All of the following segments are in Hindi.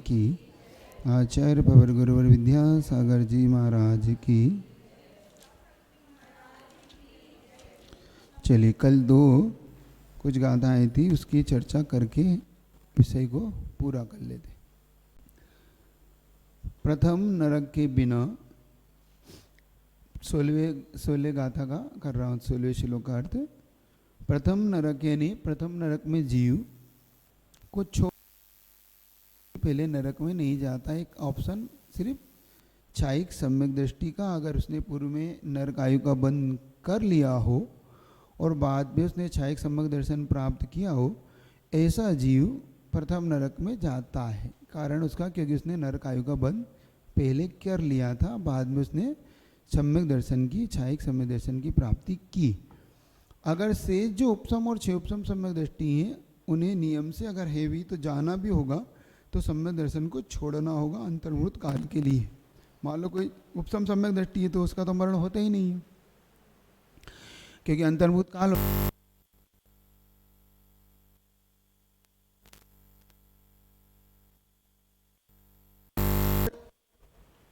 की, आचार्य पवर गुरुवर विद्यासागर जी महाराज की। चलिए, कल दो कुछ गाथाएं थी, उसकी चर्चा करके विषय को पूरा कर लेते। प्रथम नरक के बिना 16वें गाथा का कर रहा हूँ, 16वें श्लोक का अर्थ। प्रथम नरक यानी प्रथम नरक में जीव को छोड़ पहले नरक में नहीं जाता। एक ऑप्शन सिर्फ क्षायिक सम्यक दृष्टि का, अगर उसने पूर्व में नरक आयु का बंध कर लिया हो और बाद में उसने क्षायिक सम्यक दर्शन प्राप्त किया हो, ऐसा जीव प्रथम नरक में जाता है। कारण उसका क्योंकि उसने नरक आयु का बंध पहले कर लिया था, बाद में उसने सम्यक दर्शन की, क्षायिक सम्यक दर्शन की प्राप्ति की। अगर से जो उपसम और छह उपसम सम्यक दृष्टि हैं, उन्हें नियम से अगर है भी तो जाना भी होगा, तो सम्यक दर्शन को छोड़ना होगा अंतर्मुहूर्त काल के लिए। मान लो कोई उपसम सम्यक दृष्टि है तो उसका तो मरण होता ही नहीं है, क्योंकि अंतर्मुहूर्त काल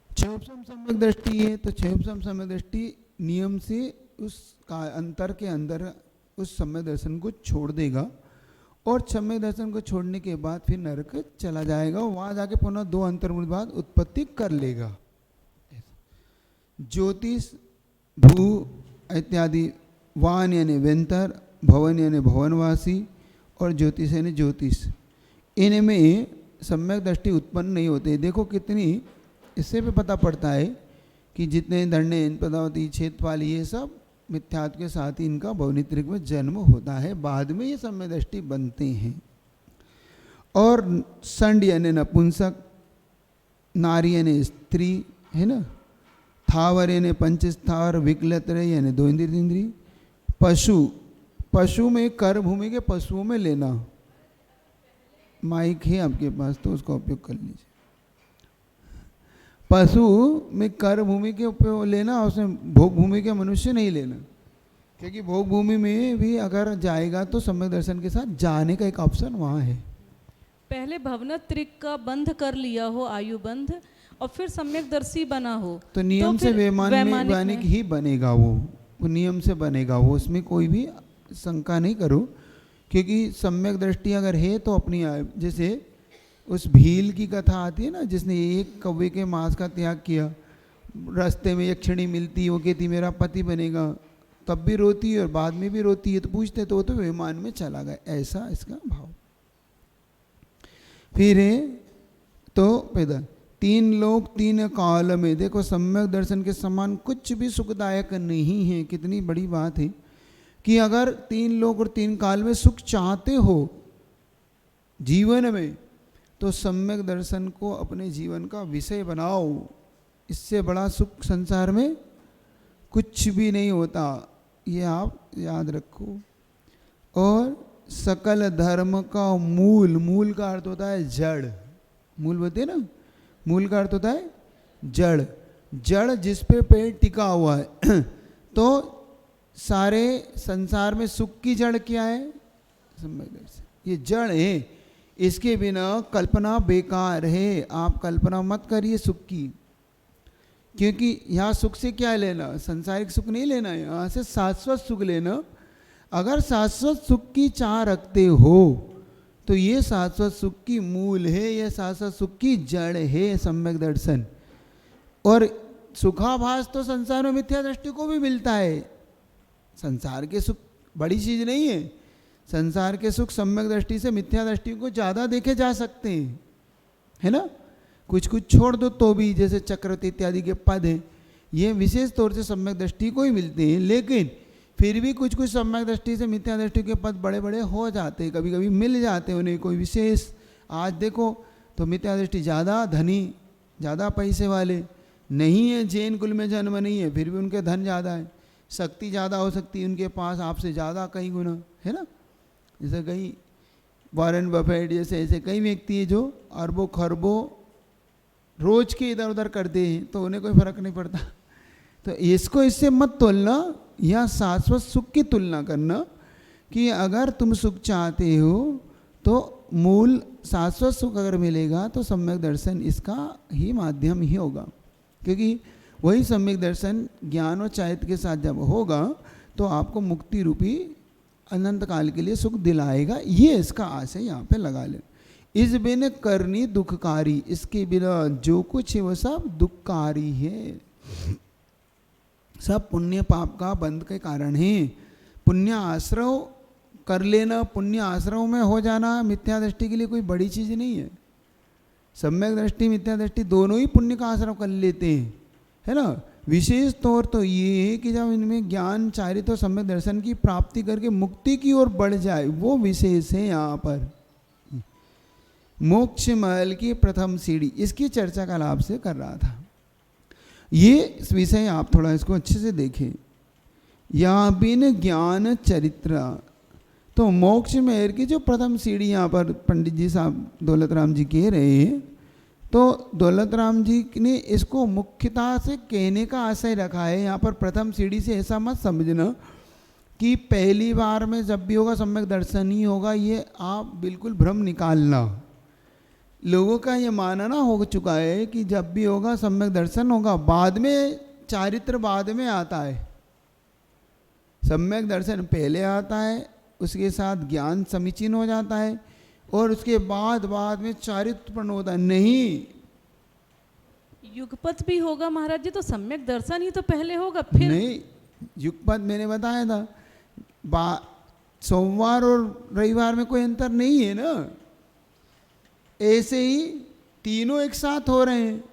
क्षयोपसम सम्यक दृष्टि है, तो क्षयोपसम सम्यक दृष्टि नियम से उस का अंतर के अंदर उस सम्यक दर्शन को छोड़ देगा, और सम्यक दर्शन को छोड़ने के बाद फिर नरक चला जाएगा। वहां जाके पुनः दो अंतर्मुहूर्त बाद उत्पत्ति कर लेगा। ज्योतिष, भू इत्यादि, वान यानी वेंतर, भवन यानी भवनवासी, और ज्योतिष यानी ज्योतिष, इनमें सम्यक दृष्टि उत्पन्न नहीं होते। देखो कितनी, इससे भी पता पड़ता है कि जितने दंडे, पदावती, क्षेत्रपाल, ये सब मिथ्यात्व के साथ ही इनका भवनित्रिक में जन्म होता है, बाद में ये सम्यक दृष्टि बनते हैं। और संड यानी नपुंसक, नारी यानी स्त्री, है ना, थावर यानी पंचस्थावर, विकलत्र यानी दो इंद्रिय, पशु, पशु में कर भूमि के पशुओं में लेना। माइक है आपके पास तो उसका उपयोग कर लीजिए। पशु में कर भूमि के उपयोग लेना, उसमें भोग भूमि के मनुष्य नहीं लेना, क्योंकि भोग भूमि में भी अगर जाएगा तो सम्यक दर्शन के साथ जाने का एक ऑप्शन वहाँ है। पहले भवनत्रिक का बंध कर लिया हो, आयु बंध, और फिर सम्यक दर्शी बना हो तो नियम से वैमानिक ही बनेगा, वो नियम से बनेगा वो, उसमें कोई भी शंका नहीं करो। क्योंकि सम्यक दृष्टि अगर है तो अपनी, जैसे उस भील की कथा आती है ना, जिसने एक कौवे के मांस का त्याग किया, रास्ते में यक्षिणी मिलती, वो कहती मेरा पति बनेगा, तब भी रोती है और बाद में भी रोती है, तो पूछते तो वो तो विमान में चला गया, ऐसा इसका भाव। फिर है तो पैदा तीन लोक तीन काल में, देखो सम्यक दर्शन के समान कुछ भी सुखदायक नहीं है। कितनी बड़ी बात है कि अगर तीन लोक और तीन काल में सुख चाहते हो जीवन में, तो सम्यक दर्शन को अपने जीवन का विषय बनाओ। इससे बड़ा सुख संसार में कुछ भी नहीं होता, ये आप याद रखो। और सकल धर्म का मूल, मूल का अर्थ होता है जड़, मूल बोलते हैं ना, मूल का अर्थ होता है जड़, जड़ जिस पे पेड़ टिका हुआ है। तो सारे संसार में सुख की जड़ क्या है? सम्यक दर्शन, ये जड़ है। इसके बिना कल्पना बेकार है। आप कल्पना मत करिए सुख की, क्योंकि यहाँ सुख से क्या लेना, संसारिक सुख नहीं लेना है, यहाँ से शाश्वत सुख लेना। अगर शाश्वत सुख की चाह रखते हो तो ये शाश्वत सुख की मूल है, ये शाश्वत सुख की जड़ है सम्यक दर्शन। और सुखाभास तो संसार में मिथ्या दृष्टि को भी मिलता है। संसार के सुख बड़ी चीज नहीं है, संसार के सुख सम्यक दृष्टि से मिथ्या दृष्टि को ज़्यादा देखे जा सकते हैं, है ना। कुछ कुछ छोड़ दो तो भी, जैसे चक्रवर्ती इत्यादि के पद हैं, ये विशेष तौर से सम्यक दृष्टि को ही मिलते हैं। लेकिन फिर भी कुछ कुछ सम्यक दृष्टि से मिथ्या दृष्टि के पद बड़े बड़े हो जाते हैं, कभी कभी मिल जाते हैं उन्हें कोई विशेष। आज देखो तो मिथ्या दृष्टि ज़्यादा धनी, ज़्यादा पैसे वाले नहीं है, जैन कुल में जन्म नहीं है, फिर भी उनके धन ज़्यादा है, शक्ति ज़्यादा हो सकती है उनके पास आपसे ज़्यादा कई गुना, है ना। जैसे कई वॉरेन बफेट जैसे ऐसे कई व्यक्ति है जो अरबों खरबों रोज के इधर उधर करते हैं, तो उन्हें कोई फर्क नहीं पड़ता। तो इसको इससे मत तुलना, या शाश्वत सुख की तुलना करना कि अगर तुम सुख चाहते हो तो मूल शाश्वत सुख अगर मिलेगा तो सम्यक दर्शन इसका ही माध्यम ही होगा, क्योंकि वही सम्यक दर्शन ज्ञान और चारित्र के साथ जब होगा तो आपको मुक्ति रूपी अनंत काल के लिए सुख दिलाएगा। ये इसका आशय यहाँ पे लगा ले। इस बिन करनी दुखकारी, इसके बिना जो कुछ है वो सब दुखकारी है, सब पुण्य पाप का बंध के कारण है। पुण्य आश्रव कर लेना, पुण्य आश्रव में हो जाना मिथ्या दृष्टि के लिए कोई बड़ी चीज नहीं है। सम्यक दृष्टि मिथ्या दृष्टि दोनों ही पुण्य का आश्रव कर लेते हैं, है ना। विशेष तौर तो ये है कि जब इनमें ज्ञान चारित्र और सम्यक दर्शन की प्राप्ति करके मुक्ति की ओर बढ़ जाए, वो विशेष है। यहाँ पर मोक्ष महल की प्रथम सीढ़ी, इसकी चर्चा का लाभ से कर रहा था। ये विषय आप थोड़ा इसको अच्छे से देखें। या बिन ज्ञान चरित्र, तो मोक्ष महल की जो प्रथम सीढ़ी यहाँ पर पंडित जी साहब दौलत राम जी कह रहे हैं, तो दौलत राम जी ने इसको मुख्यता से कहने का आशय रखा है। यहाँ पर प्रथम सीढ़ी से ऐसा मत समझना कि पहली बार में जब भी होगा सम्यक दर्शन ही होगा, ये आप बिल्कुल भ्रम निकालना। लोगों का ये मानना हो चुका है कि जब भी होगा सम्यक दर्शन होगा, बाद में चारित्र बाद में आता है। सम्यक दर्शन पहले आता है, उसके साथ ज्ञान समीचीन हो जाता है और उसके बाद में चारित्र उत्पन्न होता है। नहीं, युगपत भी होगा महाराज जी, तो सम्यक दर्शन ही तो पहले होगा, फिर नहीं। युगपत मैंने बताया था, सोमवार और रविवार में कोई अंतर नहीं है ना। ऐसे ही तीनों एक साथ हो रहे हैं,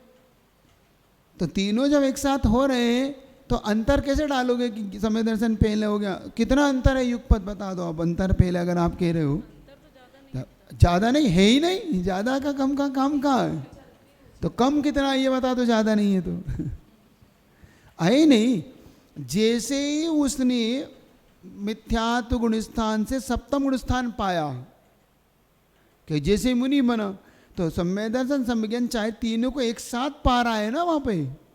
तो तीनों जब एक साथ हो रहे हैं तो अंतर कैसे डालोगे कि समय दर्शन पहले हो गया? कितना अंतर है युगपत बता दो आप। अंतर पहले अगर आप कह रहे हो, ज़्यादा नहीं है ही नहीं, ज़्यादा का कम का काम कहाँ है? तो कम कितना ये बता दो, ज़्यादा नहीं है तो है नहीं। जैसे ही उसने मिथ्यात्व गुण स्थान से सप्तम गुण स्थान पाया कि जैसे मुनि बना, तो सम्यक दर्शन सम्यज्ञान चाहे तीनों को एक साथ पा रहा है ना। वहां पे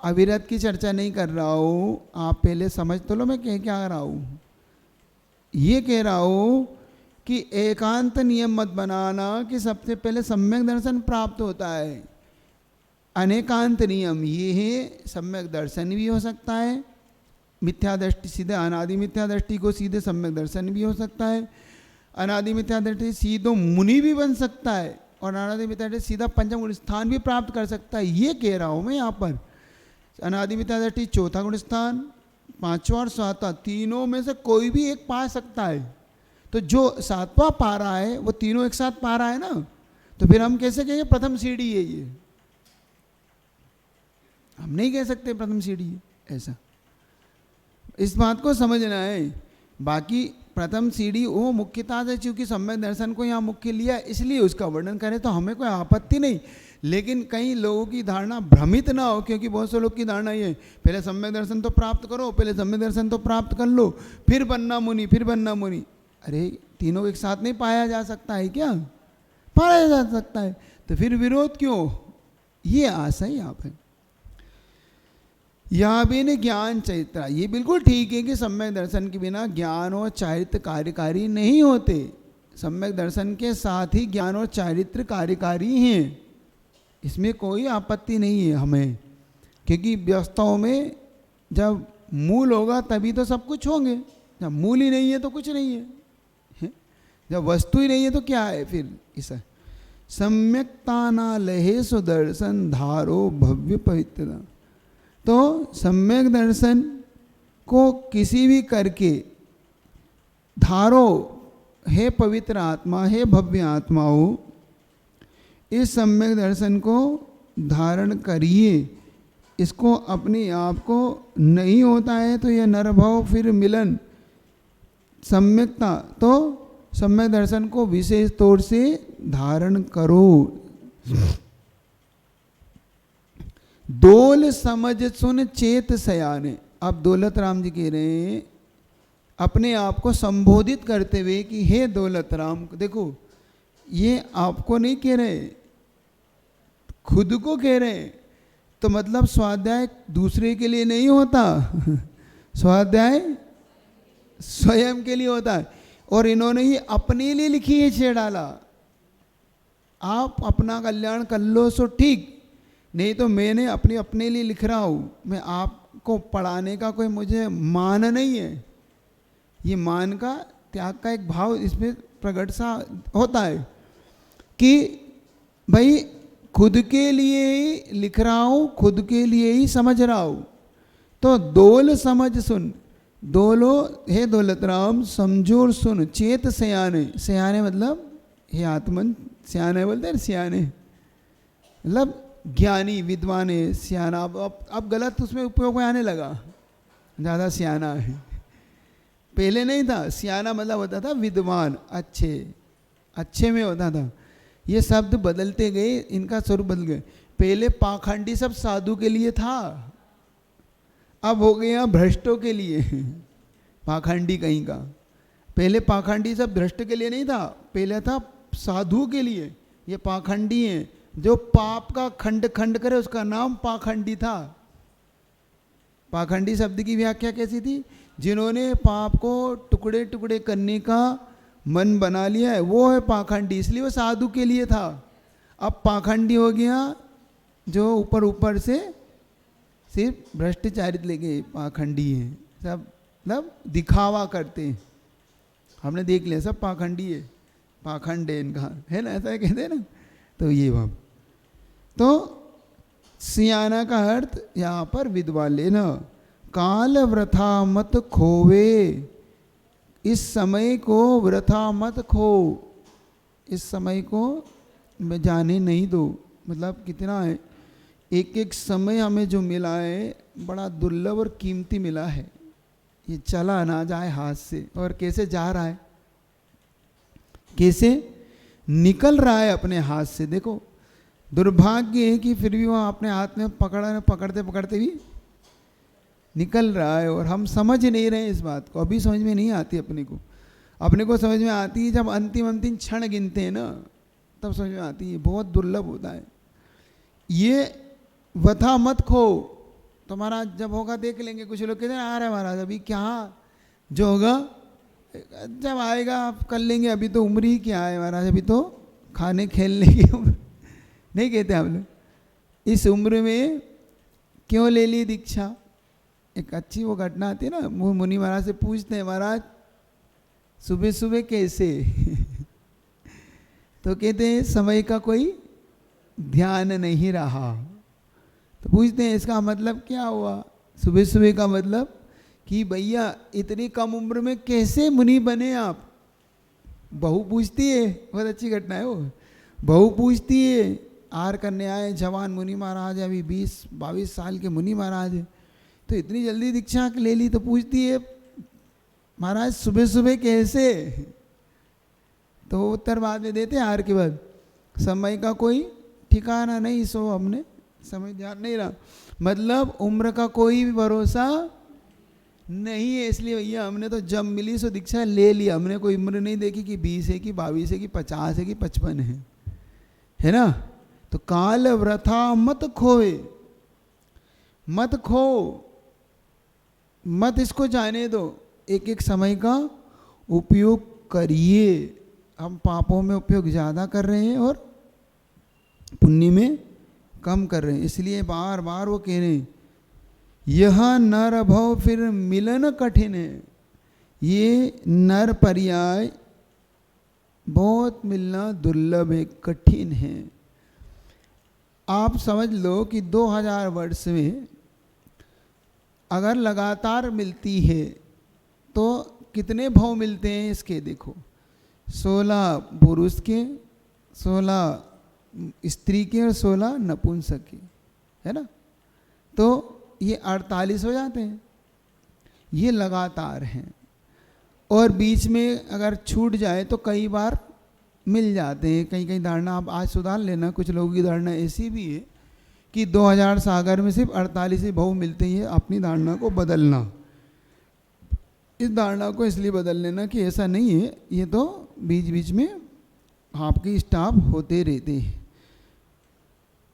अविरत की चर्चा नहीं कर रहा हूं, आप पहले समझ तो लो मैं क्या रहा हूं। ये कह रहा हूं कि एकांत नियम मत बनाना कि सबसे पहले सम्यक दर्शन प्राप्त होता है। अनेकांत नियम ये है, सम्यक दर्शन भी हो सकता है, मिथ्या दृष्टि सीधे अनादि मिथ्या दृष्टि को सीधे सम्यक दर्शन भी हो सकता है, अनादि मिथ्या दृष्टि सीधो मुनि भी बन सकता है, और अनादि मिथ्या दृष्टि सीधा पंचम गुण स्थान भी प्राप्त कर सकता है। ये कह रहा हूं मैं यहाँ पर। अनादि मिथ्या दृष्टि चौथा गुण स्थान, पांचवा और सातवां, तीनों में से कोई भी एक पा सकता है। तो जो सातवां पा रहा है वो तीनों एक साथ पा रहा है ना, तो फिर हम कैसे कहेंगे प्रथम सीढ़ी है ये? हम नहीं कह सकते प्रथम सीढ़ी है ऐसा। इस बात को समझना है। बाकी प्रथम सीढ़ी वो मुख्यता से, चूंकि सम्यक दर्शन को यहाँ मुख्य लिया इसलिए उसका वर्णन करें तो हमें कोई आपत्ति नहीं। लेकिन कई लोगों की धारणा भ्रमित ना हो, क्योंकि बहुत से लोग की धारणा ये है पहले सम्यक दर्शन तो प्राप्त करो, पहले सम्यक दर्शन तो प्राप्त कर लो, फिर बनना मुनि, फिर बनना मुनि। अरे तीनों एक साथ नहीं पाया जा सकता है क्या? पाया जा सकता है, तो फिर विरोध क्यों? ये आशा है यहाँ पे। यहाँ बिन ज्ञान चरित्र, ये बिल्कुल ठीक है कि सम्यक दर्शन के बिना ज्ञान और चारित्र कार्यकारी नहीं होते। सम्यक दर्शन के साथ ही ज्ञान और चारित्र कार्यकारी हैं, इसमें कोई आपत्ति नहीं है हमें। क्योंकि वास्तव में जब मूल होगा तभी तो सब कुछ होंगे, जब मूल ही नहीं है तो कुछ नहीं है, जब वस्तु ही नहीं है तो क्या है फिर? ऐसा सम्यक्ता ना लहे सुदर्शन धारो भव्य पवित्रता। तो सम्यक दर्शन को किसी भी करके धारो, हे पवित्र आत्मा, हे भव्य आत्माओं, इस सम्यक दर्शन को धारण करिए। इसको अपने आप को नहीं होता है तो यह नरभव फिर मिलन सम्यकता, तो सम्यक दर्शन को विशेष तौर से धारण करो। दोल समझ सुन चेत सयाने। अब दौलत राम जी कह रहे हैं अपने आप को संबोधित करते हुए कि हे दौलत राम, देखो ये आपको नहीं कह रहे, खुद को कह रहे हैं। तो मतलब स्वाध्याय दूसरे के लिए नहीं होता, स्वाध्याय स्वयं के लिए होता है। और इन्होंने ही अपने लिए लिखी है, छेड़ डाला। आप अपना कल्याण कर लो सो ठीक, नहीं तो मैंने अपने लिए लिख रहा हूँ। मैं आपको पढ़ाने का कोई मुझे मान नहीं है। ये मान का त्याग का एक भाव इसमें प्रकट सा होता है कि भाई खुद के लिए ही लिख रहा हूँ, खुद के लिए ही समझ रहा हूँ। तो दोल समझ सुन, दोलो हे दौलत राम समझो और सुन, चेत सयाने। सयाने मतलब हे आत्मन, सियाने बोलते हैं सियाने, मतलब ज्ञानी विद्वान है सियाना। अब गलत उसमें उपयोग में आने लगा, ज़्यादा सियाना है। पहले नहीं था, सियाना मतलब होता था विद्वान, अच्छे में होता था। ये शब्द बदलते गए, इनका स्वरूप बदल गए। पहले पाखंडी सब साधु के लिए था, अब हो गया भ्रष्टों के लिए। पाखंडी कहीं का, पहले पाखंडी सब भ्रष्ट के लिए नहीं था, पहले था साधु के लिए। ये पाखंडी हैं, जो पाप का खंड खंड करे उसका नाम पाखंडी था। पाखंडी शब्द की व्याख्या कैसी थी? जिन्होंने पाप को टुकड़े टुकड़े करने का मन बना लिया है, वो है पाखंडी। इसलिए वो साधु के लिए था। अब पाखंडी हो गया जो ऊपर ऊपर से सिर्फ भ्रष्टाचारित लेके पाखंडी है, सब मतलब दिखावा करते हैं। हमने देख लिया सब पाखंडी है, पाखंड है इनका, है ना, ऐसा कहते हैं ना। तो ये भाव, तो सियाना का अर्थ यहाँ पर विद्वान लेना। काल वृथा मत खोवे, इस समय को वृथा मत खो, इस समय को मैं जाने नहीं दो। मतलब कितना है, एक एक समय हमें जो मिला है बड़ा दुर्लभ और कीमती मिला है। ये चला ना जाए हाथ से, और कैसे जा रहा है, कैसे निकल रहा है अपने हाथ से। देखो दुर्भाग्य है कि फिर भी वह अपने हाथ में पकड़ते पकड़ते भी निकल रहा है, और हम समझ नहीं रहे इस बात को। अभी समझ में नहीं आती अपने को समझ में आती है जब अंतिम क्षण गिनते हैं ना, तब समझ में आती है। बहुत दुर्लभ होता है ये। वथा मत खो, तो महाराज जब होगा देख लेंगे। कुछ लोग कहते हैं आ रहा है महाराज, अभी क्या जो होगा जब आएगा आप कर लेंगे, अभी तो उम्र ही क्या है महाराज, अभी तो खाने खेलने की उम्र। नहीं कहते हम लोग, इस उम्र में क्यों ले ली दीक्षा। एक अच्छी वो घटना आती है ना, मुनि महाराज से पूछते हैं महाराज सुबह सुबह कैसे तो कहते हैं समय का कोई ध्यान नहीं रहा। तो पूछते हैं इसका मतलब क्या हुआ। सुबह सुबह का मतलब कि भैया इतनी कम उम्र में कैसे मुनि बने आप। बहू पूछती है, बहुत अच्छी घटना है वो। बहू पूछती है, आर करने आए जवान मुनि महाराज, अभी 20-22 साल के मुनि महाराज है, तो इतनी जल्दी दीक्षा ले ली। तो पूछती है महाराज सुबह सुबह कैसे। तो उत्तर बाद में देते हैं आर के बाद, समय का कोई ठिकाना नहीं, सो हमने समय ध्यान नहीं रहा। मतलब उम्र का कोई भी भरोसा नहीं है। इसलिए भैया हमने तो जब मिली सो दीक्षा ले लिया। हमने कोई उम्र नहीं देखी कि 20 है कि 22 है कि 50 है कि 55 है ना। तो काल वृथा मत खोवे, मत खो, मत इसको जाने दो। एक एक समय का उपयोग करिए। हम पापों में उपयोग ज़्यादा कर रहे हैं और पुण्य में कम कर रहे हैं। इसलिए बार बार वो कह रहे हैं यह नर भव फिर मिलन कठिन है। ये नर पर्याय बहुत मिलना दुर्लभ है, कठिन है। आप समझ लो कि 2000 वर्ष में अगर लगातार मिलती है तो कितने भव मिलते हैं इसके देखो। 16 पुरुष के, 16 स्त्री के और 16 नपुंसक के, है ना। तो ये 48 हो जाते हैं। ये लगातार हैं, और बीच में अगर छूट जाए तो कई बार मिल जाते हैं। कहीं कहीं धारणा आप आज सुधार लेना, कुछ लोगों की धारणा ऐसी भी है कि 2000 सागर में सिर्फ 48 ही भव मिलते हैं। अपनी धारणा को बदलना, इस धारणा को इसलिए बदल लेना कि ऐसा नहीं है, ये तो बीच बीच में आपके स्टाफ होते रहते हैं।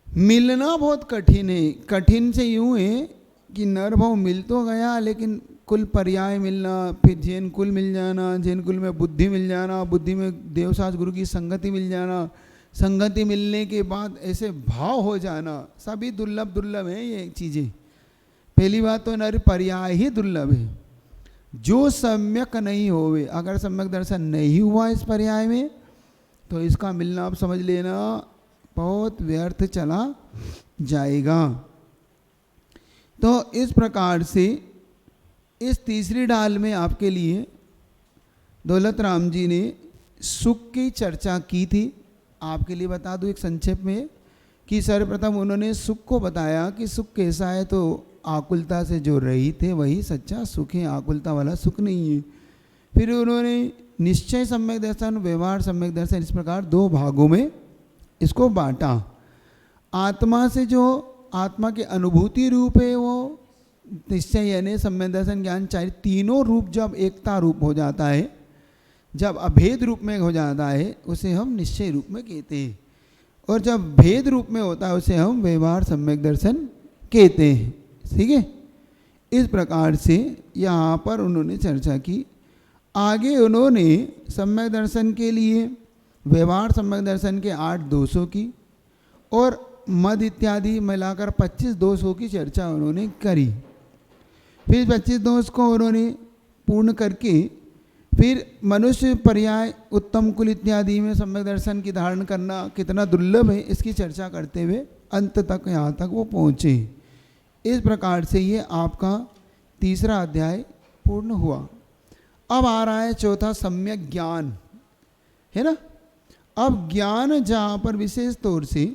मिलना बहुत कठिन है। कठिन से यूँ है कि नर भाव मिल तो गया, लेकिन कुल पर्याय मिलना, फिर जैन कुल मिल जाना, जैन कुल में बुद्धि मिल जाना, बुद्धि में देवसास गुरु की संगति मिल जाना, संगति मिलने के बाद ऐसे भाव हो जाना, सभी दुर्लभ दुर्लभ हैं ये चीज़ें। पहली बात तो नर पर्याय ही दुर्लभ है। जो सम्यक नहीं होवे, अगर सम्यक दर्शन नहीं हुआ इस पर्याय में, तो इसका मिलना आप समझ लेना बहुत व्यर्थ चला जाएगा। तो इस प्रकार से इस तीसरी डाल में आपके लिए दौलत राम जी ने सुख की चर्चा की थी। आपके लिए बता दूं एक संक्षेप में कि सर्वप्रथम उन्होंने सुख को बताया कि सुख कैसा है, तो आकुलता से जो रहित है वही सच्चा सुख है, आकुलता वाला सुख नहीं है। फिर उन्होंने निश्चय सम्यक दर्शन, व्यवहार सम्यक दर्शन, इस प्रकार दो भागों में इसको बांटा। आत्मा से जो आत्मा के अनुभूति रूप है वो निश्चय यानी सम्यक दर्शन ज्ञान चारित्र, तीनों रूप जब एकता रूप हो जाता है, जब अभेद रूप में हो जाता है, उसे हम निश्चय रूप में कहते हैं। और जब भेद रूप में होता है उसे हम व्यवहार सम्यक दर्शन कहते हैं। ठीक है, इस प्रकार से यहाँ पर उन्होंने चर्चा की। आगे उन्होंने सम्यक दर्शन के लिए व्यवहार सम्यक दर्शन के 8 दोषों की और मद इत्यादि मिलाकर 25 दोषों की चर्चा उन्होंने करी। फिर 25 दोष को उन्होंने पूर्ण करके फिर मनुष्य पर्याय उत्तम कुल इत्यादि में सम्यक दर्शन की धारण करना कितना दुर्लभ है, इसकी चर्चा करते हुए अंत तक यहाँ तक वो पहुँचे। इस प्रकार से ये आपका तीसरा अध्याय पूर्ण हुआ। अब आ रहा है चौथा सम्यक ज्ञान, है ना। अब ज्ञान जहाँ पर विशेष तौर से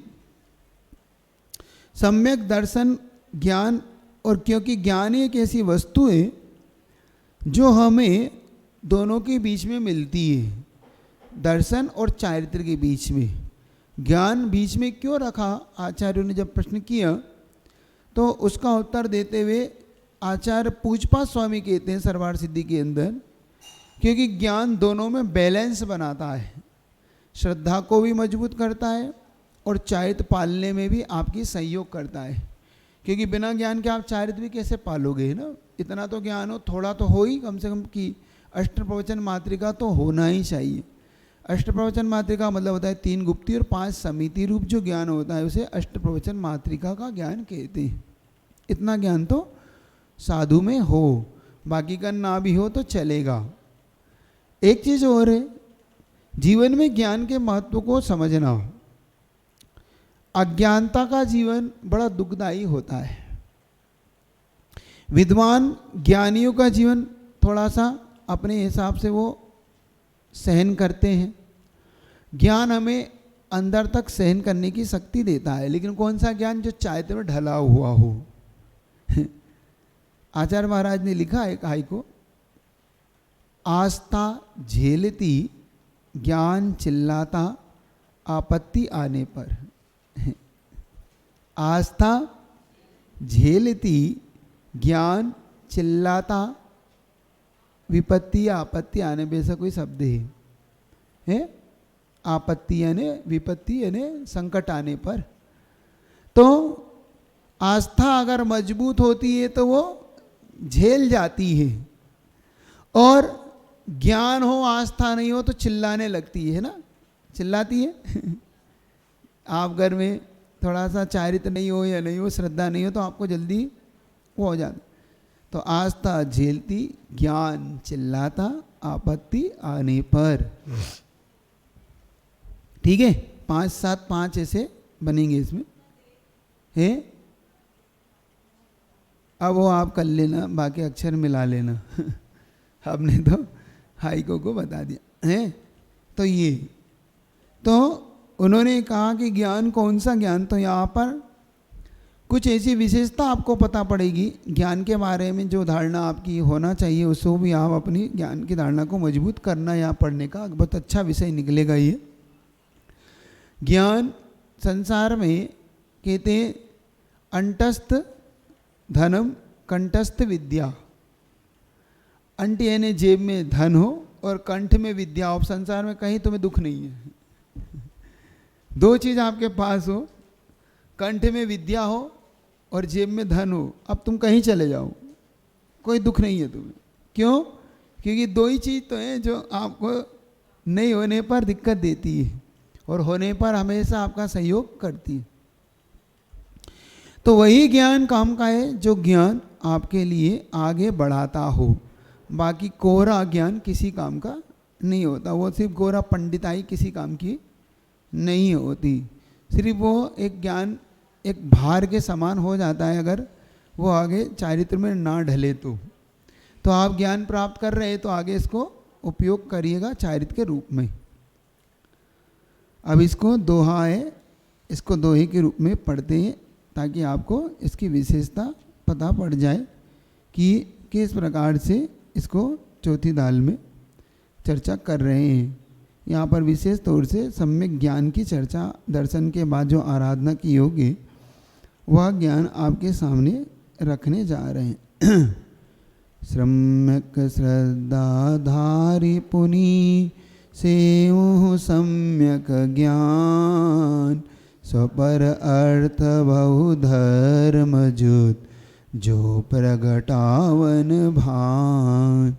सम्यक दर्शन ज्ञान, और क्योंकि ज्ञान एक ऐसी वस्तु है जो हमें दोनों के बीच में मिलती है, दर्शन और चारित्र के बीच में। ज्ञान बीच में क्यों रखा, आचार्यों ने जब प्रश्न किया तो उसका उत्तर देते हुए आचार्य पूजपा स्वामी कहते हैं सर्वार्थ सिद्धि के अंदर, क्योंकि ज्ञान दोनों में बैलेंस बनाता है, श्रद्धा को भी मजबूत करता है और चारित्र पालने में भी आपकी सहयोग करता है। क्योंकि बिना ज्ञान के आप चारित्र भी कैसे पालोगे, है ना। इतना तो ज्ञान हो, थोड़ा तो हो ही कम से कम, कि अष्टप्रवचन मात्रिका तो होना ही चाहिए। अष्टप्रवचन मात्रिका मतलब होता है 3 गुप्ती और 5 समिति रूप जो ज्ञान होता है उसे अष्टप्रवचन मात्रिका का ज्ञान कहते हैं। इतना ज्ञान तो साधु में हो, बाकी का ना भी हो तो चलेगा। एक चीज़ और है, जीवन में ज्ञान के महत्व को समझना। अज्ञानता का जीवन बड़ा दुखदायी होता है। विद्वान ज्ञानियों का जीवन थोड़ा सा अपने हिसाब से वो सहन करते हैं। ज्ञान हमें अंदर तक सहन करने की शक्ति देता है, लेकिन कौन सा ज्ञान, जो चारित्र में ढला हुआ हो। आचार्य महाराज ने लिखा है कहाई को, आस्था झेलती ज्ञान चिल्लाता आपत्ति आने पर। आस्था झेलती ज्ञान चिल्लाता विपत्ति या आपत्ति आने पे, ऐसा कोई शब्द है? आपत्ति यानी विपत्ति यानी संकट आने पर। तो आस्था अगर मजबूत होती है तो वो झेल जाती है, और ज्ञान हो आस्था नहीं हो तो चिल्लाने लगती है ना, चिल्लाती है। आप घर में थोड़ा सा चारित्र नहीं हो या नहीं हो, श्रद्धा नहीं हो, तो आपको जल्दी वो हो जाता। तो आस्था झेलती ज्ञान चिल्लाता आपत्ति आने पर। ठीक है, 5 7 5 ऐसे बनेंगे इसमें, है। अब वो आप कर लेना, बाकी अक्षर मिला लेना। हमने तो हाइको को बता दिया है। तो ये तो उन्होंने कहा कि ज्ञान कौन सा ज्ञान, तो यहाँ पर कुछ ऐसी विशेषता आपको पता पड़ेगी ज्ञान के बारे में, जो धारणा आपकी होना चाहिए उसको भी आप अपनी ज्ञान की धारणा को मजबूत करना। यहाँ पढ़ने का बहुत अच्छा विषय निकलेगा ये। ज्ञान संसार में कहते हैं अंतस्थ धनम कंठस्थ विद्या। अंट यानी जेब में धन हो और कंठ में विद्या हो। संसार में कहीं तुम्हें दुख नहीं है। 2 चीज़ आपके पास हो, कंठ में विद्या हो और जेब में धन हो, अब तुम कहीं चले जाओ कोई दुख नहीं है तुम्हें। क्यों? क्योंकि दो ही चीज़ तो है जो आपको नहीं होने पर दिक्कत देती है और होने पर हमेशा आपका सहयोग करती है। तो वही ज्ञान काम का है जो ज्ञान आपके लिए आगे बढ़ाता हो। बाकी कोरा ज्ञान किसी काम का नहीं होता, वो सिर्फ गोरा पंडिताई किसी काम की नहीं होती। सिर्फ वो एक ज्ञान एक भार के समान हो जाता है अगर वो आगे चारित्र में ना ढले तो आप ज्ञान प्राप्त कर रहे हैं तो आगे इसको उपयोग करिएगा चारित्र के रूप में। अब इसको दोहा है, इसको दोहे के रूप में पढ़ते हैं ताकि आपको इसकी विशेषता पता पड़ जाए कि किस प्रकार से इसको चौथी दाल में चर्चा कर रहे हैं। यहाँ पर विशेष तौर से सम्यक ज्ञान की चर्चा, दर्शन के बाद जो आराधना की होगी वह ज्ञान आपके सामने रखने जा रहे हैं। सम्यक श्रद्धाधारी पुनि सेवु सम्यक ज्ञान स्वपर अर्थ बहु धर्म जुत जो प्रगटावन भान।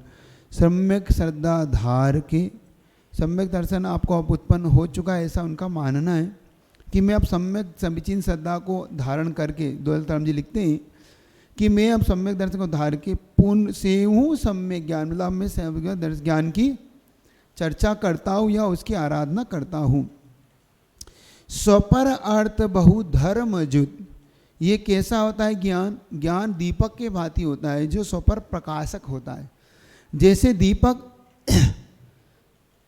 सम्यक श्रद्धाधार के सम्यक दर्शन आपको अब उत्पन्न हो चुका है, ऐसा उनका मानना है कि मैं अब सम्यक समीचीन श्रद्धा को धारण करके, द्वैताराम जी लिखते हैं कि मैं अब सम्यक दर्शन को धारण के पूर्ण से हूँ सम्यक ज्ञान, मतलब मैं सम्यक ज्ञान की चर्चा करता हूँ या उसकी आराधना करता हूँ। स्वपर अर्थ बहु धर्म जुत, ये कैसा होता है ज्ञान? ज्ञान दीपक के भांति होता है जो स्वपर प्रकाशक होता है। जैसे दीपक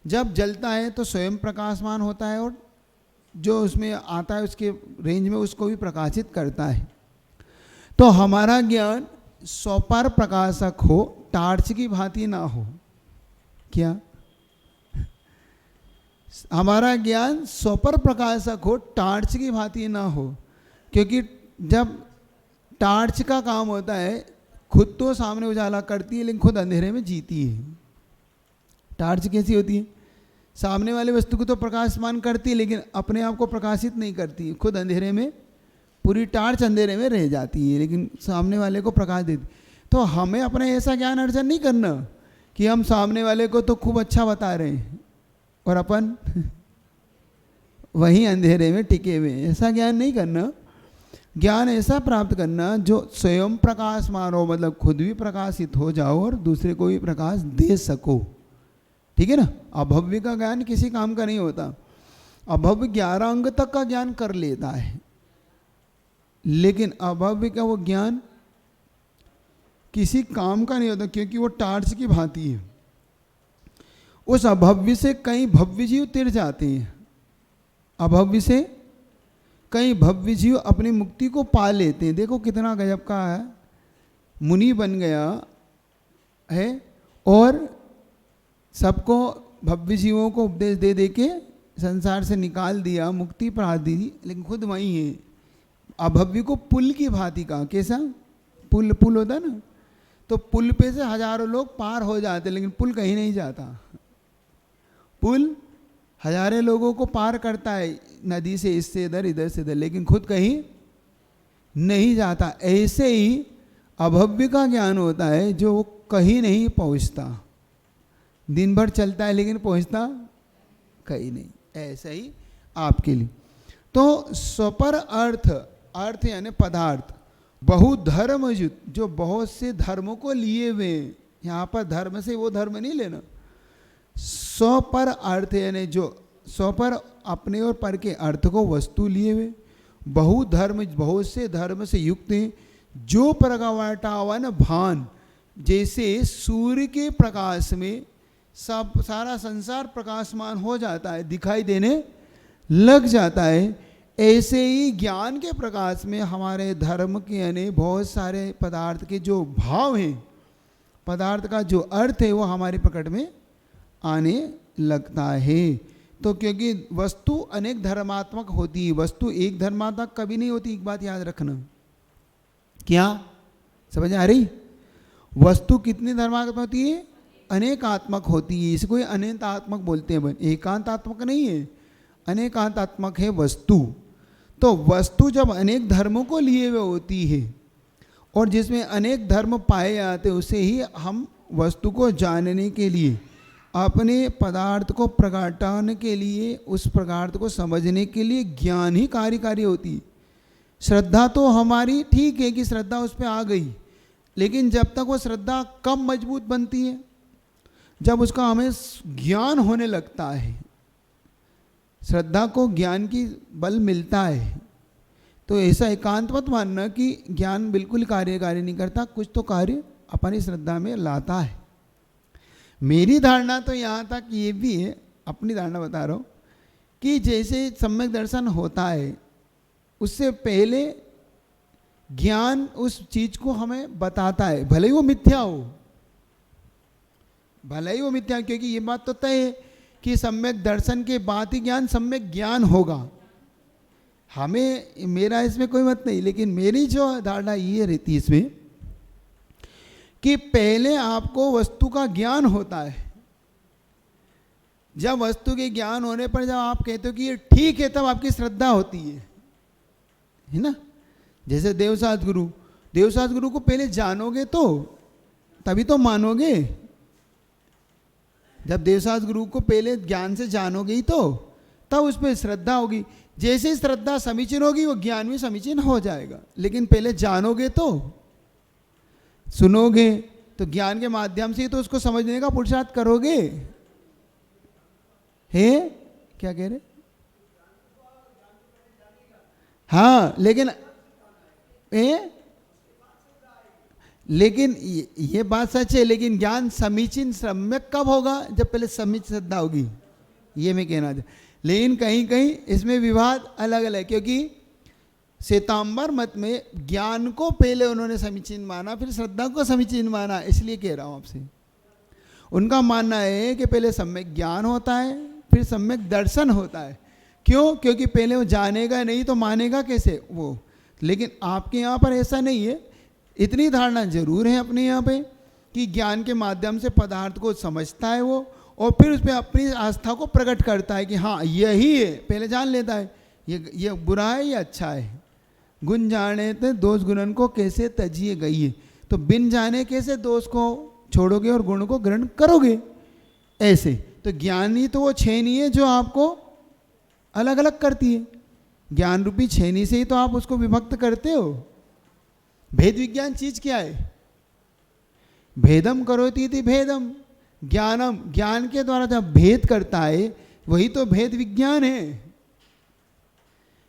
जब जलता है तो स्वयं प्रकाशमान होता है और जो उसमें आता है उसके रेंज में उसको भी प्रकाशित करता है। तो हमारा ज्ञान स्वपर प्रकाशक हो, टार्च की भांति ना हो। क्या? हमारा ज्ञान स्वपर प्रकाशक हो, टार्च की भांति ना हो। क्योंकि जब टार्च का काम होता है खुद तो सामने उजाला करती है लेकिन खुद अंधेरे में जीती है। टार्च कैसी होती है? सामने वाले वस्तु को तो प्रकाशमान करती है लेकिन अपने आप को प्रकाशित नहीं करती, खुद अंधेरे में, पूरी टार्च अंधेरे में रह जाती है लेकिन सामने वाले को प्रकाश देती। तो हमें अपना ऐसा ज्ञान अर्जन नहीं करना कि हम सामने वाले को तो खूब अच्छा बता रहे हैं और अपन वहीं अंधेरे में टिके हुए, ऐसा ज्ञान नहीं करना। ज्ञान ऐसा प्राप्त करना जो स्वयं प्रकाशमान हो, मतलब खुद भी प्रकाशित हो जाओ और दूसरे को भी प्रकाश दे सको। ठीक है ना? अभव्य का ज्ञान किसी काम का नहीं होता। अभव्य 11 अंग तक का ज्ञान कर लेता है लेकिन अभव्य का वो ज्ञान किसी काम का नहीं होता क्योंकि वो टार्च की भांति है। उस अभव्य से कई भव्य जीव तिर जाते हैं। अभव्य से कई भव्य जीव अपनी मुक्ति को पा लेते हैं। देखो कितना गजब का है, मुनि बन गया है और सबको भव्य जीवों को उपदेश दे दे के संसार से निकाल दिया, मुक्ति प्राप्त दी, लेकिन खुद वही है। अभव्य को पुल की भांति का, कैसा पुल होता है ना, तो पुल पे से हजारों लोग पार हो जाते लेकिन पुल कहीं नहीं जाता। पुल हजारों लोगों को पार करता है नदी से, इससे इधर, इधर से इधर, लेकिन खुद कहीं नहीं जाता। ऐसे ही अभव्य का ज्ञान होता है जो वो कहीं नहीं पहुंचता, दिन भर चलता है लेकिन पहुंचता कहीं नहीं। ऐसा ही आपके लिए। तो स्वपर अर्थ यानी पदार्थ, बहु धर्मयुत, जो बहुत से धर्मों को लिए हुए। यहाँ पर धर्म से वो धर्म नहीं लेना। स्वपर अर्थ यानी जो स्वपर अपने और पर के अर्थ को वस्तु लिए हुए, बहु धर्म, बहुत से धर्म से युक्त हैं, जो प्रगटावन भान, जैसे सूर्य के प्रकाश में सब सारा संसार प्रकाशमान हो जाता है, दिखाई देने लग जाता है, ऐसे ही ज्ञान के प्रकाश में हमारे धर्म के यानी बहुत सारे पदार्थ के जो भाव हैं, पदार्थ का जो अर्थ है वो हमारे प्रकट में आने लगता है। तो क्योंकि वस्तु अनेक धर्मात्मक होती है, वस्तु एक धर्मात्मक कभी नहीं होती। एक बात याद रखना, क्या समझ आ रही? वस्तु कितनी धर्मात्मक होती है? अनेकात्मक होती है। इसको अनेकात्मक बोलते हैं, एकांतात्मक नहीं है, अनेकांतात्मक है वस्तु। तो वस्तु जब अनेक धर्मों को लिए हुए होती है और जिसमें अनेक धर्म पाए जाते, उसे ही हम वस्तु को जानने के लिए, अपने पदार्थ को प्रकटाने के लिए, उस पदार्थ को समझने के लिए ज्ञान ही कार्यकारी होती है। श्रद्धा तो हमारी ठीक है कि श्रद्धा उस पर आ गई, लेकिन जब तक वो श्रद्धा कब मजबूत बनती है, जब उसका हमें ज्ञान होने लगता है, श्रद्धा को ज्ञान की बल मिलता है। तो ऐसा एकांत मत मानना कि ज्ञान बिल्कुल कार्यकारी नहीं करता, कुछ तो कार्य अपनी श्रद्धा में लाता है। मेरी धारणा तो यहाँ तक ये भी है, अपनी धारणा बता रहा हूँ, कि जैसे सम्यक दर्शन होता है उससे पहले ज्ञान उस चीज को हमें बताता है, भले ही वो मिथ्या हो, भले ही वो मिथ्या, क्योंकि ये बात तो तय है कि सम्यक दर्शन के बाद ही ज्ञान सम्यक ज्ञान होगा। हमें, मेरा इसमें कोई मत नहीं, लेकिन मेरी जो धारणा ये रहती है इसमें कि पहले आपको वस्तु का ज्ञान होता है। जब वस्तु के ज्ञान होने पर जब आप कहते हो कि ये ठीक है, तब आपकी श्रद्धा होती है ना। जैसे देवसात गुरु को पहले जानोगे तो तभी तो मानोगे। जब देवसात गुरु को पहले ज्ञान से जानोगे ही तो तब उस पर श्रद्धा होगी। जैसे श्रद्धा समीचीन होगी वो ज्ञान भी समीचीन हो जाएगा। लेकिन पहले जानोगे तो, सुनोगे तो, ज्ञान के माध्यम से ही तो उसको समझने का पुरुषार्थ करोगे। है क्या कह रहे? हाँ, लेकिन ये बात सच है, लेकिन ज्ञान समीचीन सम्यक कब होगा? जब पहले समीचीन श्रद्धा होगी, ये मैं कहना चाहता। लेकिन कहीं कहीं इसमें विवाद अलग अलग, क्योंकि श्वेतांबर मत में ज्ञान को पहले उन्होंने समीचीन माना, फिर श्रद्धा को समीचीन माना। इसलिए कह रहा हूं आपसे, उनका मानना है कि पहले सम्यक ज्ञान होता है, फिर सम्यक दर्शन होता है। क्यों? क्योंकि पहले वो जानेगा नहीं तो मानेगा कैसे वो। लेकिन आपके यहाँ पर ऐसा नहीं है। इतनी धारणा जरूर है अपने यहाँ पे कि ज्ञान के माध्यम से पदार्थ को समझता है वो, और फिर उस पर अपनी आस्था को प्रकट करता है कि हाँ यही है। पहले जान लेता है ये बुरा है, ये अच्छा है। गुण जाने ते दोष गुणन को कैसे तजिए गई है। तो बिन जाने कैसे दोष को छोड़ोगे और गुण को ग्रहण करोगे? ऐसे तो ज्ञानी तो वो छेनी है जो आपको अलग अलग करती है। ज्ञान रूपी छेनी से ही तो आप उसको विभक्त करते हो। भेद विज्ञान चीज क्या है? भेदम करोति इति भेदम ज्ञानम, ज्ञान के द्वारा जब भेद करता है वही तो भेद विज्ञान है।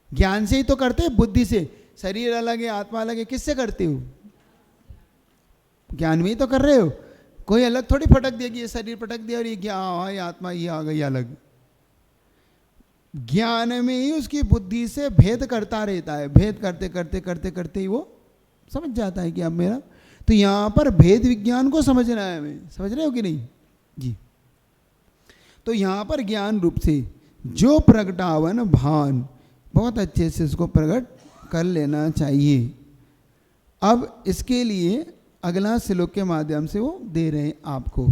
ज्ञान से ही तो करते हैं, बुद्धि से। शरीर अलग है, आत्मा अलग है, किससे करते हो? ज्ञान में ही तो कर रहे हो। कोई अलग थोड़ी फटक देगी, ये शरीर फटक दिया और ये ये आत्मा ये आ गई अलग। ज्ञान में ही उसकी बुद्धि से भेद करता रहता है। भेद करते करते करते करते ही वो समझ जाता है कि अब मेरा, तो यहां पर भेद विज्ञान को समझना है हमें। समझ रहे हो कि नहीं जी? तो यहां पर ज्ञान रूप से जो प्रगटावन भान, बहुत अच्छे से इसको प्रकट कर लेना चाहिए। अब इसके लिए अगला श्लोक के माध्यम से वो दे रहे हैं आपको।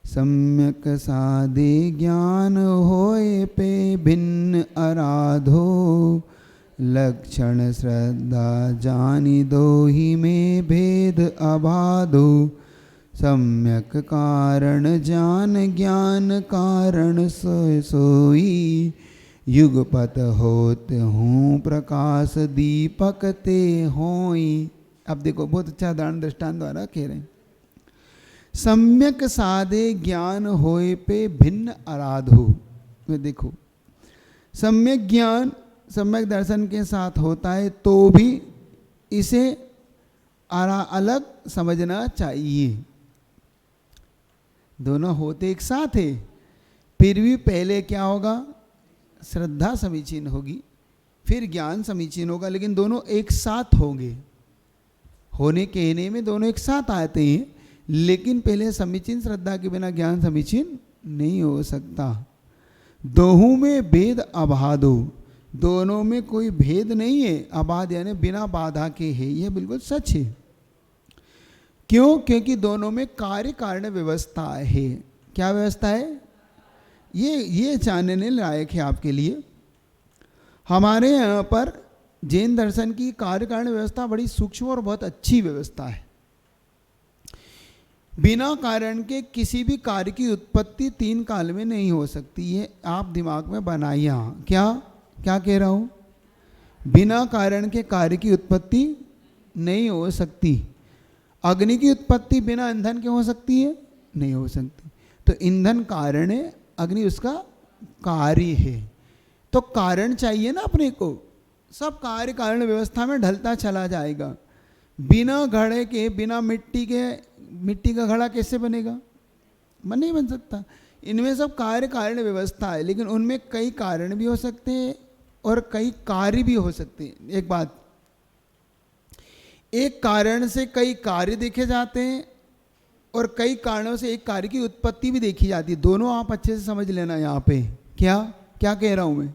सम्यक साधे ज्ञान होए पे भिन्न आराधो, लक्षण श्रद्धा जानी दो ही में भेद अबाधो। सम्यक कारण जान ज्ञान कारण सोय सोई, युगपत होत हूँ प्रकाश दीपक ते होई। अब देखो, बहुत अच्छा उदाहरण दृष्टांत द्वारा कह रहे हैं। सम्यक साधे ज्ञान होए पे भिन्न आराधो। में देखो, सम्यक ज्ञान सम्यक दर्शन के साथ होता है तो भी इसे अलग समझना चाहिए। दोनों होते एक साथ है, फिर भी पहले क्या होगा? श्रद्धा समीचीन होगी, फिर ज्ञान समीचीन होगा, लेकिन दोनों एक साथ होंगे। होने कहने में दोनों एक साथ आते हैं, लेकिन पहले समीचीन श्रद्धा के बिना ज्ञान समीचीन नहीं हो सकता। दोहों में भेद अबाधो, दोनों में कोई भेद नहीं है। अबाध यानी बिना बाधा के है, यह बिल्कुल सच है। क्यों? क्योंकि दोनों में कार्य कारण व्यवस्था है। क्या व्यवस्था है? ये जानने लायक है आपके लिए। हमारे यहाँ पर जैन दर्शन की कार्य कारण व्यवस्था बड़ी सूक्ष्म और बहुत अच्छी व्यवस्था है। बिना कारण के किसी भी कार्य की उत्पत्ति 3 काल में नहीं हो सकती। ये आप दिमाग में बनाइए। क्या क्या कह रहा हूँ? बिना कारण के कार्य की उत्पत्ति नहीं हो सकती। अग्नि की उत्पत्ति बिना ईंधन के हो सकती है? नहीं हो सकती। तो ईंधन कारण है, अग्नि उसका कार्य है। तो कारण चाहिए ना अपने को, सब कार्य कारण व्यवस्था में ढलता चला जाएगा। बिना घड़े के, बिना मिट्टी के, मिट्टी का घड़ा कैसे बनेगा? नहीं बन सकता। इनमें सब कार्य कारण व्यवस्था है, लेकिन उनमें कई कारण भी हो सकते हैं और कई कार्य भी हो सकते हैं। एक बात, एक कारण से कई कार्य देखे जाते हैं और कई कारणों से एक कार्य की उत्पत्ति भी देखी जाती है। दोनों आप अच्छे से समझ लेना। यहाँ पे क्या क्या कह रहा हूँ मैं?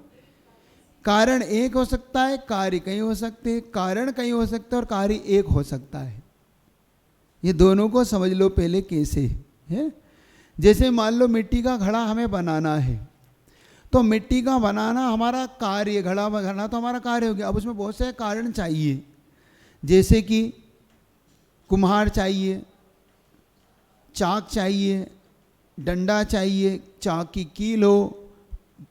कारण एक हो सकता है, कार्य कई हो सकते हैं। कारण कई हो सकते हैं और कार्य एक हो सकता है। ये दोनों को समझ लो पहले कैसे है। जैसे मान लो मिट्टी का घड़ा हमें बनाना है, तो मिट्टी का बनाना हमारा कार्य, घड़ा बनाना तो हमारा कार्य हो गया। अब उसमें बहुत से कारण चाहिए, जैसे कि कुम्हार चाहिए, चाक चाहिए, डंडा चाहिए, चाक की कील हो,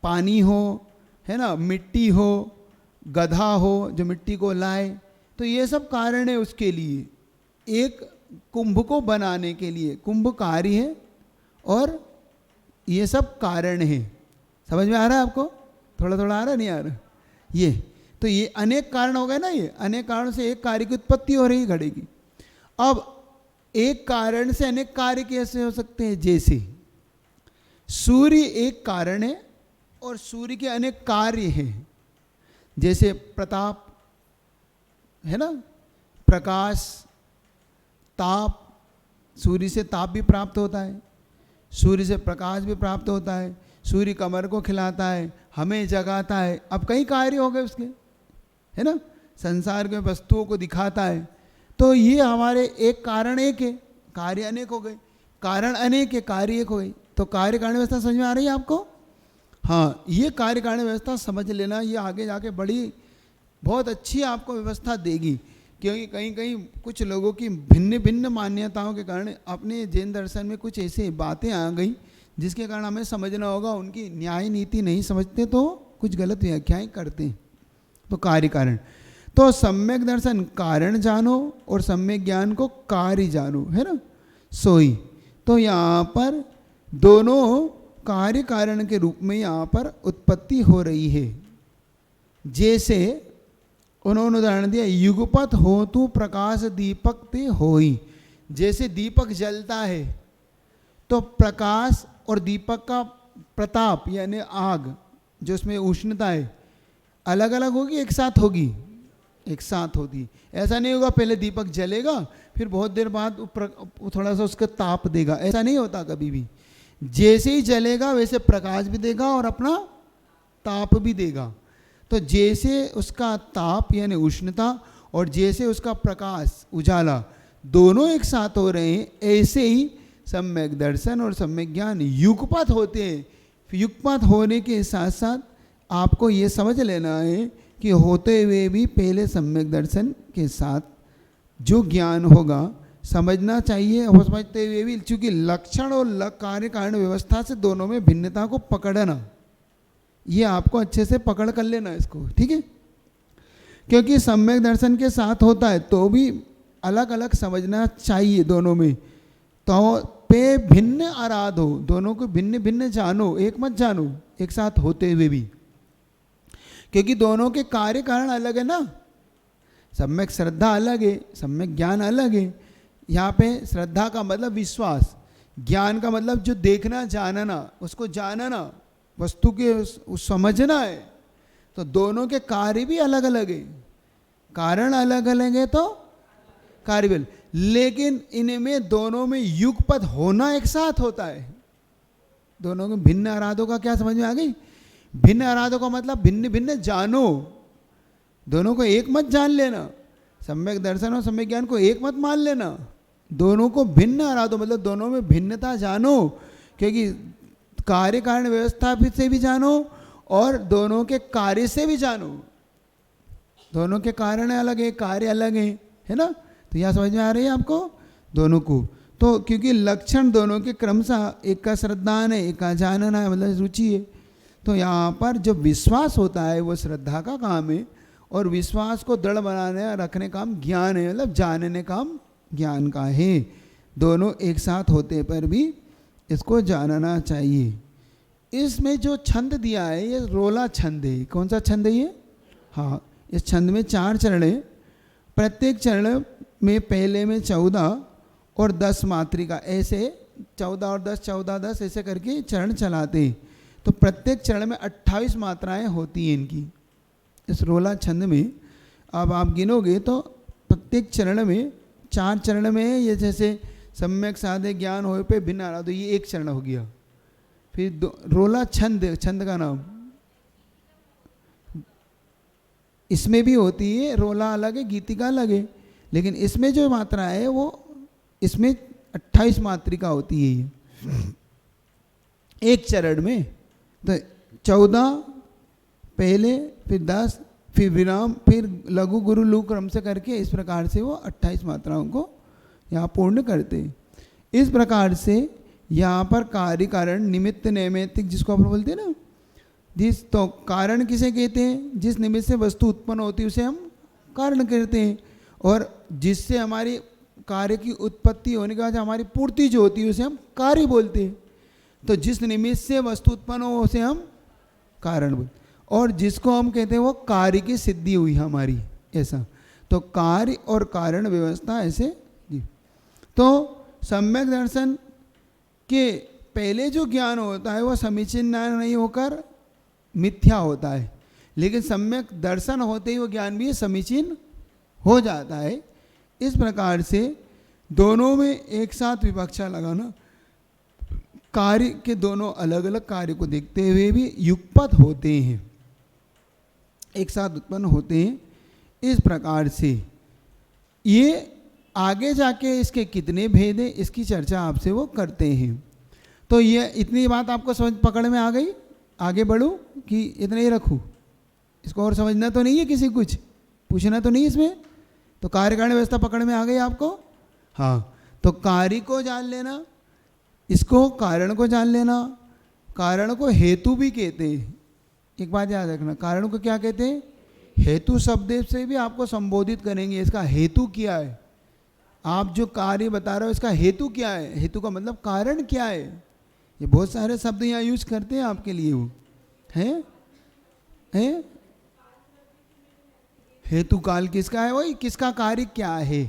पानी हो, है ना, मिट्टी हो, गधा हो जो मिट्टी को लाए। तो ये सब कारण है उसके लिए। एक कुंभ को बनाने के लिए कुंभ कार्य है और ये सब कारण है। समझ में आ रहा है आपको? थोड़ा थोड़ा आ रहा नहीं आ रहा? ये तो ये अनेक कारण हो गए ना। ये अनेक कारणों से एक कार्य की उत्पत्ति हो रही घड़े की। अब एक कारण से अनेक कार्य कैसे हो सकते हैं? जैसे सूर्य एक कारण है और सूर्य के अनेक कार्य हैं। जैसे प्रताप है ना, प्रकाश, ताप। सूर्य से ताप भी प्राप्त होता है, सूर्य से प्रकाश भी प्राप्त होता है। सूर्य कमर को खिलाता है, हमें जगाता है। अब कई कार्य हो गए उसके, है ना, संसार के वस्तुओं को दिखाता है। तो ये हमारे एक कारण एक है, कार्य अनेक हो गए। कारण अनेक है, कार्य एक हो गई। तो कार्य कारण व्यवस्था समझ में आ रही है आपको? हाँ, ये कार्य कारण व्यवस्था समझ लेना। ये आगे जाके बड़ी बहुत अच्छी आपको व्यवस्था देगी। क्योंकि कहीं कहीं कुछ लोगों की भिन्न भिन्न मान्यताओं के कारण अपने जैन दर्शन में कुछ ऐसी बातें आ गई जिसके कारण हमें समझना होगा। उनकी न्याय नीति नहीं समझते तो कुछ गलत व्याख्याएं करते हैं। तो कार्य कारण, तो सम्यक दर्शन कारण जानो और सम्यक ज्ञान को कार्य जानो, है ना, सोई। तो यहाँ पर दोनों कार्य कारण के रूप में यहाँ पर उत्पत्ति हो रही है। जैसे उन्होंने उदाहरण दिया, युगपत हो तू प्रकाश दीपक ते होई। जैसे दीपक जलता है तो प्रकाश और दीपक का प्रताप यानी आग जो उसमें उष्णता है अलग अलग होगी, एक साथ होगी? एक साथ होती। ऐसा नहीं होगा पहले दीपक जलेगा फिर बहुत देर बाद थोड़ा सा उसका ताप देगा, ऐसा नहीं होता कभी भी। जैसे ही जलेगा वैसे प्रकाश भी देगा और अपना ताप भी देगा। तो जैसे उसका ताप यानी उष्णता और जैसे उसका प्रकाश उजाला दोनों एक साथ हो रहे हैं, ऐसे ही सम्यक दर्शन और सम्यक ज्ञान युगपत होते हैं। युगपत होने के साथ साथ आपको ये समझ लेना है कि होते हुए भी पहले सम्यक दर्शन के साथ जो ज्ञान होगा समझना चाहिए। और समझते हुए भी, चूँकि लक्षण और कार्य कारण व्यवस्था से दोनों में भिन्नता को पकड़ना, ये आपको अच्छे से पकड़ कर लेना इसको, ठीक है। क्योंकि सम्यक दर्शन के साथ होता है तो भी अलग अलग समझना चाहिए दोनों में। तो पे भिन्न आराध हो, दोनों को भिन्न भिन्न जानो, एक मत जानो एक साथ होते हुए भी। क्योंकि दोनों के कार्य कारण अलग है ना। सम्यक श्रद्धा अलग है, सम्यक ज्ञान अलग है। यहाँ पे श्रद्धा का मतलब विश्वास, ज्ञान का मतलब जो देखना जानना, उसको जानना, वस्तु के समझना है। तो दोनों के कार्य भी अलग अलग है, कारण अलग अलग है तो कार्य भी, लेकिन इनमें दोनों में युगपत होना एक साथ होता है। दोनों में भिन्न आराधों का क्या समझ में आ गई? भिन्न आराधों का मतलब भिन्न भिन्न जानो, दोनों को एक मत जान लेना। सम्यक दर्शन और सम्यक ज्ञान को एक मत मान लेना, दोनों को भिन्न आराधो मतलब दोनों में भिन्नता जानो। क्योंकि कार्य कारण व्यवस्था से भी जानो और दोनों के कार्य से भी जानो। दोनों के कारण अलग है, कार्य अलग है ना। तो यह समझ में आ रही है आपको दोनों को। तो क्योंकि लक्षण दोनों के क्रमशः, एक का श्रद्धान है, एक का जानना है, मतलब रुचि है। तो यहाँ पर जो विश्वास होता है वो श्रद्धा का काम है, और विश्वास को दृढ़ बनाने रखने काम ज्ञान है, मतलब जानने काम ज्ञान का है। दोनों एक साथ होते पर भी इसको जानना चाहिए। इसमें जो छंद दिया है ये रोला छंद है। कौन सा छंद है ये? हाँ, इस छंद में 4 चरण है। प्रत्येक चरण में पहले में 14 और 10 मात्रिका, ऐसे 14 और 10, 14, 10 ऐसे करके चरण चलाते हैं। तो प्रत्येक चरण में 28 मात्राएं होती हैं इनकी, इस रोला छंद में। अब आप गिनोगे तो प्रत्येक चरण में, 4 चरण में ये जैसे सम्यक साधे ज्ञान हो पे भिन्न आ रहा, तो ये एक चरण हो गया। फिर रोला छंद, छंद का नाम इसमें भी होती है। रोला अलग है, गीतिका अलग है, लेकिन इसमें जो मात्रा है वो इसमें 28 मात्रिका होती है ये एक चरण में। तो 14 पहले, फिर 10, फिर विराम, फिर लघु गुरु लघु क्रम से करके इस प्रकार से वो 28 मात्राओं को यहाँ पूर्ण करते हैं। इस प्रकार से यहाँ पर कार्य कारण निमित्त नैमित्तिक जिसको अपन बोलते हैं ना, जिस तो कारण किसे कहते हैं? जिस निमित्त से वस्तु उत्पन्न होती है उसे हम कारण कहते हैं, और जिससे हमारी कार्य की उत्पत्ति होने के बाद हमारी पूर्ति जो होती है उसे हम कार्य बोलते हैं। तो जिस निमित्त से वस्तु उत्पन्न हो उसे हम कारण बोलते, और जिसको हम कहते हैं वो कार्य की सिद्धि हुई हमारी, ऐसा। तो कार्य और कारण व्यवस्था ऐसे। तो सम्यक दर्शन के पहले जो ज्ञान होता है वो समीचीन ज्ञान नहीं होकर मिथ्या होता है, लेकिन सम्यक दर्शन होते ही वो ज्ञान भी समीचीन हो जाता है। इस प्रकार से दोनों में एक साथ विवक्षा लगाना, कार्य के दोनों अलग अलग कार्य को देखते हुए भी युगपत होते हैं, एक साथ उत्पन्न होते हैं। इस प्रकार से ये आगे जाके इसके कितने भेद हैं इसकी चर्चा आपसे वो करते हैं। तो ये इतनी बात आपको समझ पकड़ में आ गई? आगे बढ़ूं कि इतना ही रखूं? इसको और समझना तो नहीं है, किसी कुछ पूछना तो नहीं इसमें? तो कार्य कारण व्यवस्था पकड़ में आ गई आपको? हाँ, तो कार्य को जान लेना, इसको कारण को जान लेना। कारण को हेतु भी कहते हैं। एक बात याद रखना, कारण को क्या कहते हैं? हेतु शब्द से भी आपको संबोधित करेंगे, इसका हेतु क्या है। आप जो कार्य बता रहे हो इसका हेतु क्या है, हेतु का मतलब कारण क्या है। ये बहुत सारे शब्द यहाँ यूज करते हैं आपके लिए, वो है हेतु काल किसका है, वही किसका कार्य क्या है,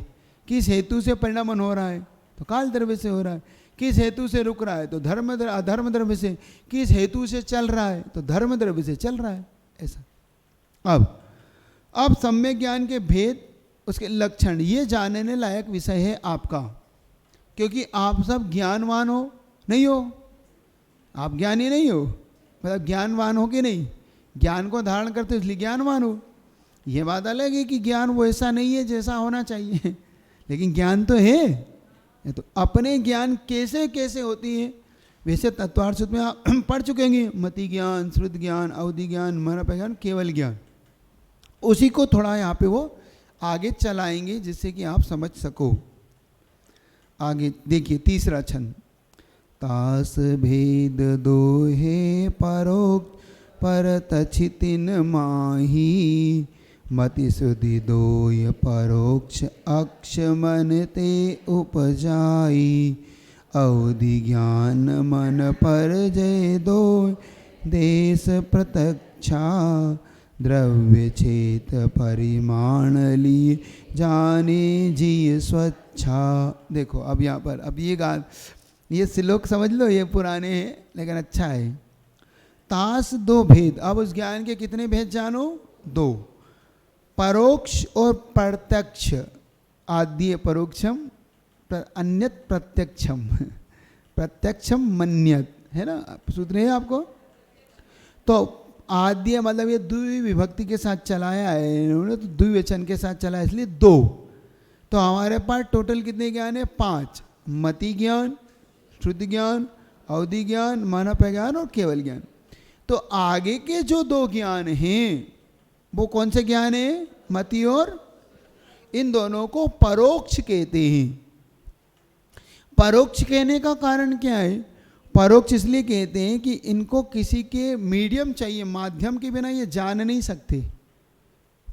किस हेतु से परिणामन हो रहा है, तो काल द्रव्य से हो रहा है। किस हेतु से रुक रहा है, तो अधर्म द्रव्य से। किस हेतु से चल रहा है, तो धर्म द्रव्य से चल रहा है, ऐसा। अब सम्यक ज्ञान के भेद, उसके लक्षण, ये जानने लायक विषय है आपका, क्योंकि आप सब ज्ञानवान हो नहीं हो? आप ज्ञानी नहीं हो, मतलब ज्ञानवान हो कि नहीं? ज्ञान को धारण करते इसलिए ज्ञानवान हो। ये बात अलग है कि ज्ञान वो ऐसा नहीं है जैसा होना चाहिए, लेकिन ज्ञान तो है। तो अपने ज्ञान कैसे कैसे होती है, वैसे तत्वार्थ सूत्र में आप पढ़ चुके हैं, मति ज्ञान, श्रुत ज्ञान, अवधि ज्ञान, मनोपय ज्ञान, केवल ज्ञान। उसी को थोड़ा यहाँ पे वो आगे चलाएंगे जिससे कि आप समझ सको। आगे देखिए तीसरा छंद। तास भेद दोहे परोक्ष परतछितिन माही, मति सुधि दोय परोक्ष अक्ष मन ते उपजाई, अवधि ज्ञान मन पर जय दोय देश प्रत्यक्षा, द्रव्य चेत परिमाण लिए जाने जी स्वच्छा। देखो अब यहाँ पर, अब ये श्लोक समझ लो, ये पुराने हैं लेकिन अच्छा है। तास दो भेद, अब उस ज्ञान के कितने भेद जानो? 2, परोक्ष और प्रत्यक्ष। आद्य परोक्षम, अन्यत प्रत्यक्षम, प्रत्यक्षम मन्यत, है ना, सूत्र है आपको। तो आद्य मतलब ये द्वि विभक्ति के साथ चलाया है इन्होंने, तो द्विवचन के साथ चलाया इसलिए 2। तो हमारे पास टोटल कितने ज्ञान है? 5। मति ज्ञान, श्रुति ज्ञान, अवधि ज्ञान, मनोपय ज्ञान और केवल ज्ञान। तो आगे के जो 2 ज्ञान हैं वो कौन से ज्ञान है? मति और इन दोनों को परोक्ष कहते हैं। परोक्ष कहने का कारण क्या है? परोक्ष इसलिए कहते हैं कि इनको किसी के मीडियम चाहिए, माध्यम के बिना ये जान नहीं सकते।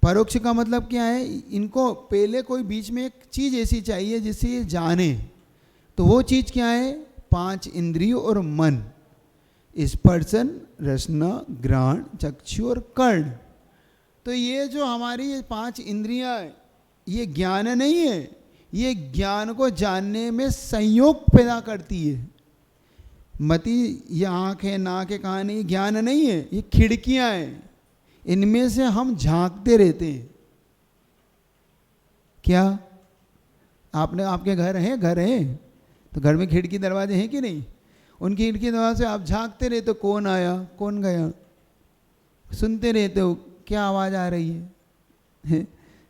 परोक्ष का मतलब क्या है? इनको पहले कोई बीच में एक चीज़ ऐसी चाहिए जिससे ये जाने। तो वो चीज़ क्या है? 5 इंद्रियों और मन, स्पर्शन, रसना, घ्राण, चक्षु और कर्ण। तो ये जो हमारी ये 5 इंद्रियां हैं, ये ज्ञान नहीं है, ये ज्ञान को जानने में संयोग पैदा करती है। मति ये आँख है, नाक है, कान है, ये ज्ञान नहीं है, ये खिड़कियां हैं, इनमें से हम झांकते रहते हैं। क्या आपने आपके घर है तो घर में खिड़की दरवाजे हैं कि नहीं? उन खिड़की दरवाजे से आप झांकते रहते हो, कौन आया कौन गया, सुनते रहते हो क्या आवाज़ आ रही है,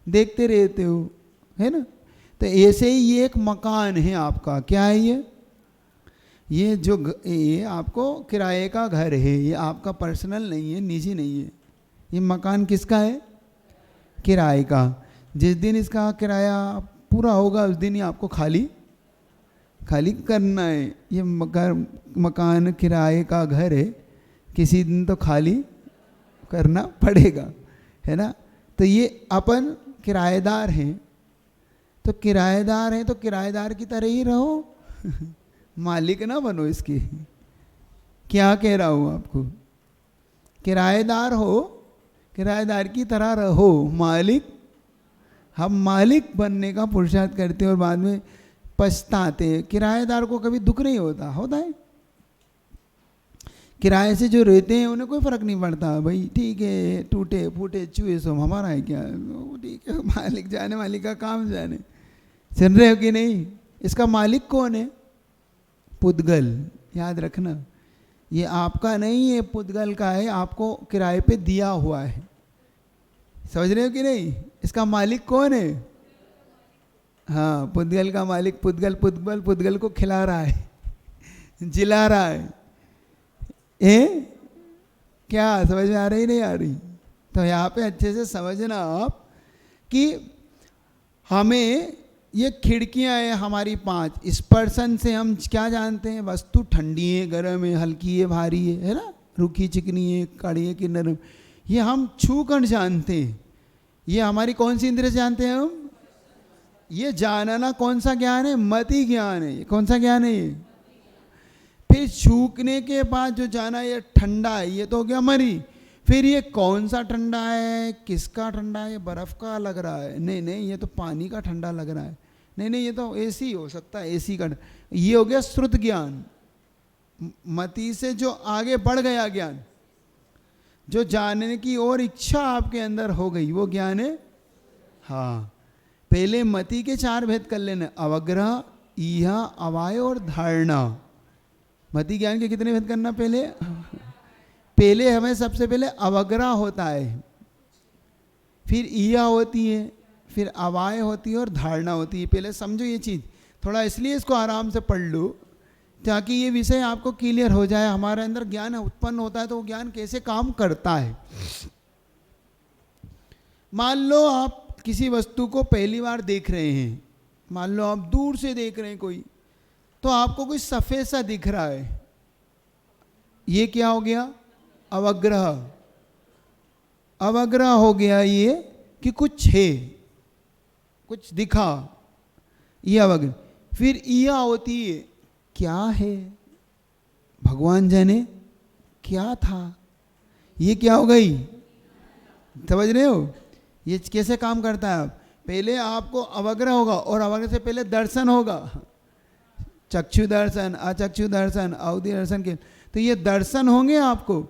देखते रहते हो, है ना। तो ऐसे ही ये एक मकान है आपका। क्या है ये जो ये आपको किराए का घर है, ये आपका पर्सनल नहीं है, निजी नहीं है। ये मकान किसका है? किराए का। जिस दिन इसका किराया पूरा होगा उस दिन ही आपको खाली करना है। ये मकान किराए का घर है, किसी दिन तो खाली करना पड़ेगा, है ना। तो ये अपन किराएदार हैं, तो किराएदार की तरह ही रहो मालिक ना बनो इसकी। क्या कह रहा हूँ आपको? किराएदार हो, किराएदार की तरह रहो। हम मालिक बनने का पुरुषार्थ करते हैं और बाद में पछताते हैं। किराएदार को कभी दुख नहीं होता है। किराए से जो रहते हैं उन्हें कोई फर्क नहीं पड़ता, भाई ठीक है, टूटे फूटे चूहे सो हमारा है क्या, ठीक है, मालिक जाने, मालिक का काम जाने। सुन रहे हो कि नहीं? इसका मालिक कौन है? पुद्गल। याद रखना, ये आपका नहीं है, पुद्गल का है, आपको किराए पे दिया हुआ है। समझ रहे हो कि नहीं? इसका मालिक कौन है? हाँ, पुद्गल का मालिक। पुद्गल को खिला रहा है, जिला रहा है। क्या समझ में आ रही नहीं आ रही? तो यहाँ पे अच्छे से समझना आप कि हमें ये खिड़कियाँ हैं हमारी 5। स्पर्शन से हम क्या जानते हैं? वस्तु ठंडी है, गर्म है, हल्की है, भारी है ना, रूखी चिकनी है, कड़ी है कि नरम, ये हम छू कर जानते हैं। ये हमारी कौन सी इंद्रिय से जानते हैं हम? ये जानना कौन सा ज्ञान है? मति ज्ञान है। कौन सा ज्ञान है ये? फिर छूकने के बाद जो जाना ये ठंडा है, ये तो हो गया मरी। फिर ये कौन सा ठंडा है, किसका ठंडा है? बर्फ़ का लग रहा है, नहीं ये तो पानी का ठंडा लग रहा है, नहीं ये तो एसी हो सकता है, एसी का। ये हो गया श्रुत ज्ञान। मति से जो आगे बढ़ गया ज्ञान, जो जानने की और इच्छा आपके अंदर हो गई, वो ज्ञान है। हाँ, पहले मति के 4 भेद कर लेना, अवग्रह, ईहा, अवाय और धारणा। मति ज्ञान के कितने भेद करना? पहले हमें सबसे पहले अवग्रह होता है, फिर ईहा होती है, फिर अवाय होती है और धारणा होती है। पहले समझो ये चीज़ थोड़ा, इसलिए इसको आराम से पढ़ लो ताकि ये विषय आपको क्लियर हो जाए। हमारे अंदर ज्ञान उत्पन्न होता है तो वो ज्ञान कैसे काम करता है। मान लो आप किसी वस्तु को पहली बार देख रहे हैं, मान लो आप दूर से देख रहे हैं कोई, तो आपको कोई सफ़ेद सा दिख रहा है, ये क्या हो गया? अवग्रह हो गया ये कि कुछ है, कुछ दिखा, ये अवग्रह। फिर ईया होती है, क्या है, भगवान जाने क्या था, ये क्या हो गई? समझ रहे हो ये कैसे काम करता है? पहले आपको अवग्रह होगा और अवग्रह से पहले दर्शन होगा, चक्षु दर्शन, अचक्षु दर्शन, अवधि दर्शन के। तो ये दर्शन होंगे आपको।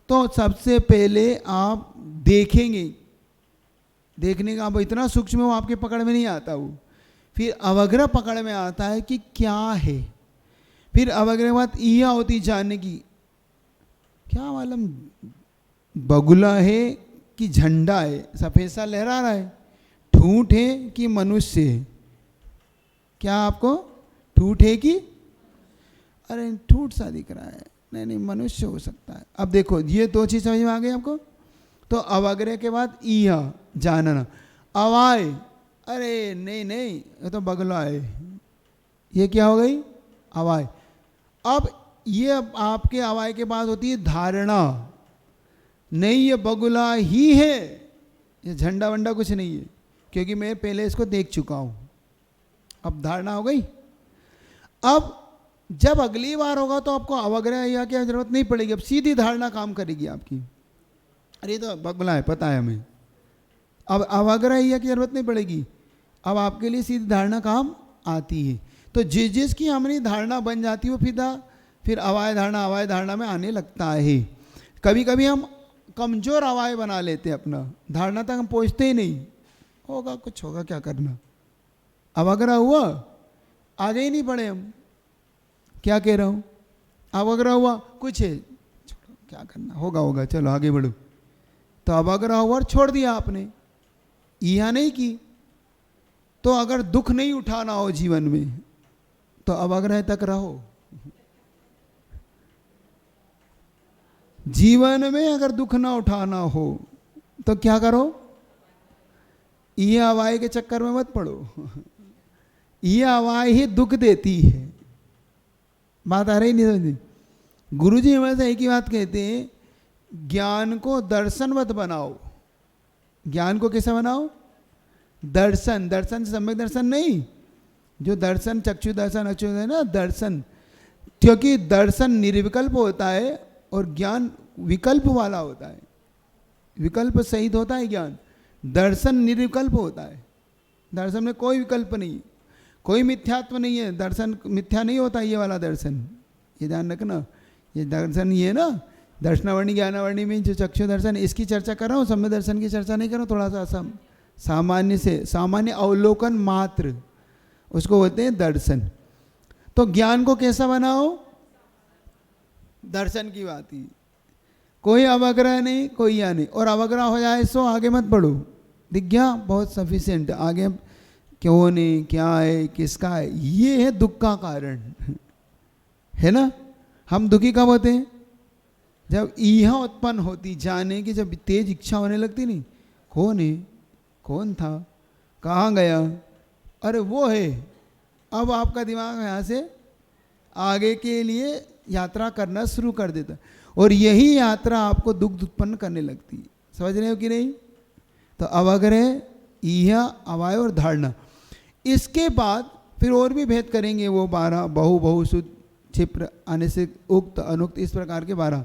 तो सबसे पहले आप देखेंगे, देखने का अब इतना सूक्ष्म वो आपके पकड़ में नहीं आता वो। फिर अवग्रह पकड़ में आता है कि क्या है। फिर अवग्रह के बाद ईया होती जानने की, क्या मालूम बगुला है कि झंडा है, सफ़ेद सा लहरा रहा है, ठूंठ है कि मनुष्य है। क्या आपको ठूंठ है कि, अरे ठूंठ सा दिख रहा है, नहीं मनुष्य हो सकता है। अब देखो ये 2 चीज़ समझ में आ गई आपको। तो अवग्रह के बाद ईहा, जानना। अवाय, अरे नहीं नहीं ये तो बगुला है, ये क्या हो गई? अवाय। अब ये आपके अवाय के बाद होती है धारणा, नहीं ये बगुला ही है, ये झंडा वंडा कुछ नहीं है, क्योंकि मैं पहले इसको देख चुका हूं। अब धारणा हो गई। अब जब अगली बार होगा तो आपको अवग्रह या क्या जरूरत नहीं पड़ेगी, अब सीधी धारणा काम करेगी आपकी, अरे तो बगुला है पता है हमें, अब अवग्रह या की जरूरत नहीं पड़ेगी, अब आपके लिए सीधी धारणा काम आती है। तो जिसकी हमारी धारणा बन जाती है वो फिर अवाय धारणा में आने लगता है। कभी कभी हम कमजोर अवाय बना लेते हैं अपना, धारणा तक हम पहुँचते ही नहीं, होगा कुछ होगा क्या करना, अवग्रह हुआ आगे ही नहीं बढ़े हम, क्या कह रहा हूँ, अवग्रह हुआ कुछ है छोड़ो क्या करना, होगा होगा चलो आगे बढ़ो, तो अवग्रह हुआ और छोड़ दिया आपने, यह नहीं की। तो अगर दुख नहीं उठाना हो जीवन में तो अवग्रह तक रहो। जीवन में अगर दुख ना उठाना हो तो क्या करो, ये अवाय के चक्कर में मत पड़ो, ये अवाय ही दुख देती है। बात आ रही नहीं समझी? गुरुजी हमेशा एक ही बात कहते हैं, ज्ञान को दर्शनवत बनाओ। ज्ञान को कैसा बनाओ? दर्शन, दर्शन से सम्यक दर्शन नहीं, जो दर्शन चक्षु दर्शन अक्षु है ना दर्शन, क्योंकि दर्शन निर्विकल्प होता है और ज्ञान विकल्प वाला होता है, विकल्प सहित होता है ज्ञान, दर्शन निर्विकल्प होता है, दर्शन में कोई विकल्प नहीं, कोई मिथ्यात्व नहीं है, दर्शन मिथ्या नहीं होता ये वाला दर्शन, ये ध्यान रखना। ये दर्शन ये ना दर्शनावर्णी ज्ञानावर्णी में जो चक्षु दर्शन इसकी चर्चा कर रहा हूँ, सम्यक दर्शन की चर्चा नहीं कर रहा हूँ, थोड़ा सा सामान्य से सामान्य अवलोकन मात्र उसको बोलते हैं दर्शन। तो ज्ञान को कैसा बनाओ? दर्शन की बात ही, कोई अवग्रह नहीं कोई या नहीं, और अवग्रह हो जाए सो आगे मत बढ़ो, दिख गया बहुत सफिशिएंट, आगे क्यों नहीं क्या है किसका है, ये है दुख का कारण, है ना। हम दुखी कब होते हैं? जब यह उत्पन्न होती जाने की, जब तेज इच्छा होने लगती, नहीं कौन है, कौन था, कहाँ गया, अरे वो है, अब आपका दिमाग यहाँ से आगे के लिए यात्रा करना शुरू कर देता, और यही यात्रा आपको दुख उत्पन्न करने लगती है। समझ रहे हो कि नहीं? तो अवग्रह, यह, अवाय और धारणा। इसके बाद फिर और भी भेद करेंगे, वो 12 बहु बहुसुत क्षिप्र आने से उक्त अनुक्त इस प्रकार के 12,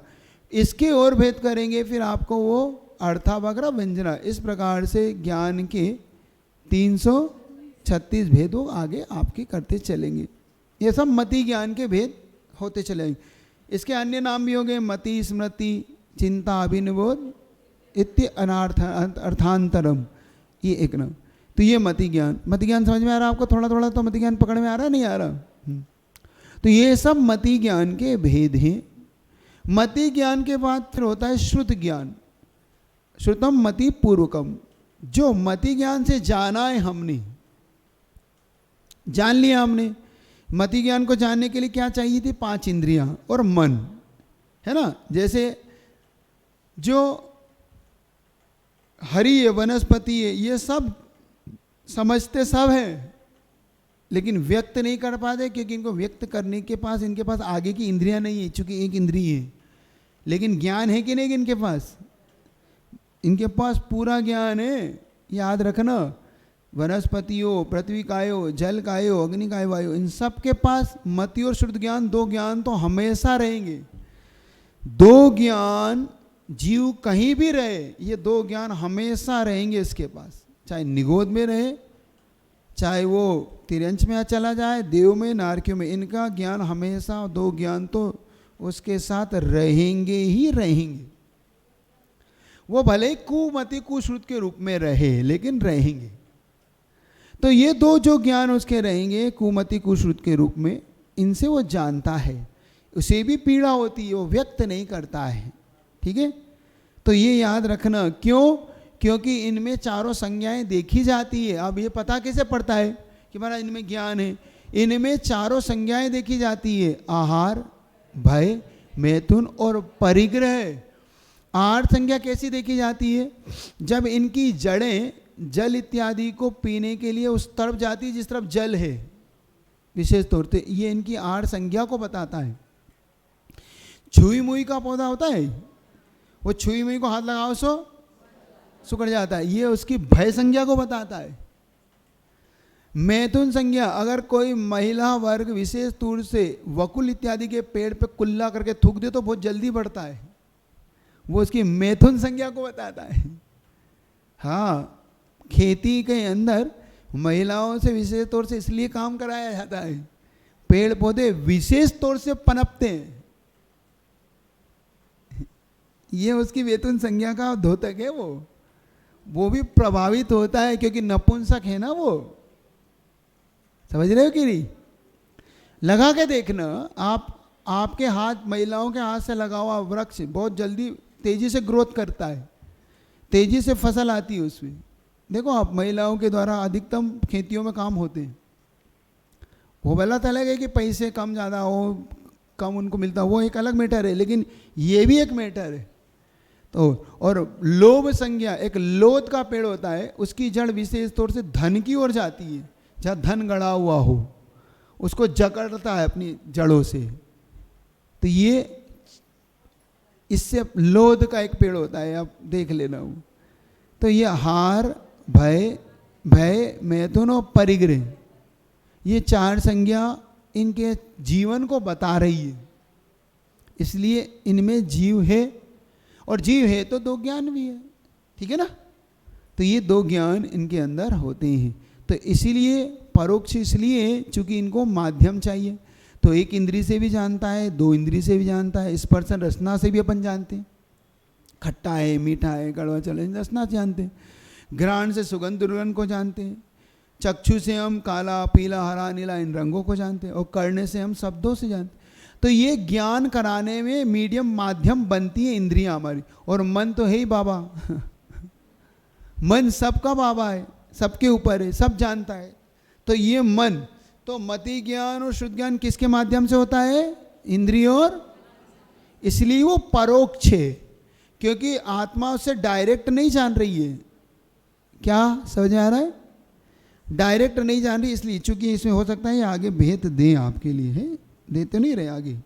इसके और भेद करेंगे फिर आपको वो अर्थावग्रह व्यंजना, इस प्रकार से ज्ञान के 336 भेदों आगे आपके करते चलेंगे। ये सब मति ज्ञान के भेद होते चलेंगे। इसके अन्य नाम भी होंगे, मति, स्मृति, चिंता, अभिनिबोध इत्य अर्थांतरम, ये एक नाम। तो ये मति ज्ञान समझ में आ रहा है आपको? थोड़ा थोड़ा तो मति ज्ञान पकड़ में आ रहा है, नहीं आ रहा? तो ये सब मति ज्ञान के भेद हैं। मति ज्ञान के बाद फिर होता है श्रुत ज्ञान, श्रुतम मति पूर्वकम, जो मति ज्ञान से जाना है हमने, जान लिया हमने। मति ज्ञान को जानने के लिए क्या चाहिए थी? 5 इंद्रियां और मन, है ना। जैसे जो हरि है, वनस्पति है, ये सब समझते सब है, लेकिन व्यक्त नहीं कर पाते, क्योंकि इनको व्यक्त करने के पास इनके पास आगे की इंद्रियां नहीं है, चूंकि एक इंद्रिय है। लेकिन ज्ञान है कि नहीं इनके पास? इनके पास पूरा ज्ञान है, याद रखना। वनस्पतियों, पृथ्वी कायो, जल कायो, अग्नि कायो, वायु, इन सब के पास मति और श्रुत ज्ञान, 2 ज्ञान तो हमेशा रहेंगे। 2 ज्ञान जीव कहीं भी रहे, ये 2 ज्ञान हमेशा रहेंगे इसके पास, चाहे निगोद में रहे, चाहे वो तिरंच में चला जाए, देव में, नारकियों में, इनका ज्ञान हमेशा 2 ज्ञान तो उसके साथ रहेंगे ही रहेंगे। वो भले कुमति कुश्रुत के रूप में रहे, लेकिन रहेंगे। तो ये 2 जो ज्ञान उसके रहेंगे कुमति कुश्रुत के रूप में, इनसे वो जानता है, उसे भी पीड़ा होती है, वो व्यक्त नहीं करता है, ठीक है। तो ये याद रखना, क्यों? क्योंकि इनमें 4 संज्ञाएं देखी जाती है। अब ये पता कैसे पड़ता है कि महाराज इनमें ज्ञान है? इनमें 4 संज्ञाएं देखी जाती है, आहार, भय, मैथुन और परिग्रह। आड़ संज्ञा कैसी देखी जाती है? जब इनकी जड़ें जल इत्यादि को पीने के लिए उस तरफ जाती है जिस तरफ जल है, विशेष तौर से ये इनकी आड़ संज्ञा को बताता है। छुई मुई का पौधा होता है, वो छुई मुई को हाथ लगाओ सो सुकड़ जाता है, ये उसकी भय संज्ञा को बताता है। मैथुन संज्ञा, अगर कोई महिला वर्ग विशेष तौर से वकुल इत्यादि के पेड़ पे कुल्ला करके थूक दे तो बहुत जल्दी बढ़ता है, वो उसकी मैथुन संज्ञा को बताता है। हाँ, खेती के अंदर महिलाओं से विशेष तौर से इसलिए काम कराया जाता है, पेड़ पौधे विशेष तौर से पनपते हैं, ये उसकी मैथुन संज्ञा का द्योतक है। वो भी प्रभावित होता है क्योंकि नपुंसक है ना वो, समझ रहे हो कि नहीं? लगा के देखना, आपके हाथ, महिलाओं के हाथ से लगा हुआ वृक्ष बहुत जल्दी तेजी से ग्रोथ करता है, तेजी से फसल आती है उसमें। देखो आप, महिलाओं के द्वारा अधिकतम खेतियों में काम होते हैं। वो भला अलग है कि पैसे कम ज़्यादा हो, कम उनको मिलता हो, वो एक अलग मैटर है, लेकिन ये भी एक मैटर है। तो और लोभ संज्ञा, एक लोध का पेड़ होता है, उसकी जड़ विशेष तौर से धन की ओर जाती है, जहाँ धन गड़ा हुआ हो उसको जकड़ता है अपनी जड़ों से। तो ये इससे लोध का एक पेड़ होता है, आप देख लेना हो। तो ये हार, भय, मैथुन और परिग्रह, ये चार संज्ञा इनके जीवन को बता रही है। इसलिए इनमें जीव है, और जीव है तो दो ज्ञान भी है, ठीक है ना? तो ये दो ज्ञान इनके अंदर होते हैं। तो इसीलिए परोक्ष, इसलिए चूंकि इनको माध्यम चाहिए। तो एक इंद्री से भी जानता है, दो इंद्री से भी जानता है। स्पर्शन रसना से भी अपन जानते हैं, खट्टा है, मीठा है, कड़वा, चले रसना से जानते हैं। घ्राण से सुगंध दुर्गंध को जानते हैं। चक्षु से हम काला, पीला, हरा, नीला इन रंगों को जानते हैं। और करने से हम शब्दों से जानते हैं। तो ये ज्ञान कराने में मीडियम, माध्यम बनती है इंद्रियां हमारी। और मन तो है ही बाबा मन सबका बाबा है, सबके ऊपर है, सब जानता है। तो ये मन, तो मति ज्ञान और शुद्ध ज्ञान किसके माध्यम से होता है? इंद्रिय और, इसलिए वो परोक्ष है, क्योंकि आत्मा उससे डायरेक्ट नहीं जान रही है। क्या समझ आ रहा है? डायरेक्ट नहीं जान रही, इसलिए चूंकि इसमें हो सकता है आगे भेद दें आपके लिए, है देते नहीं रहे, आगे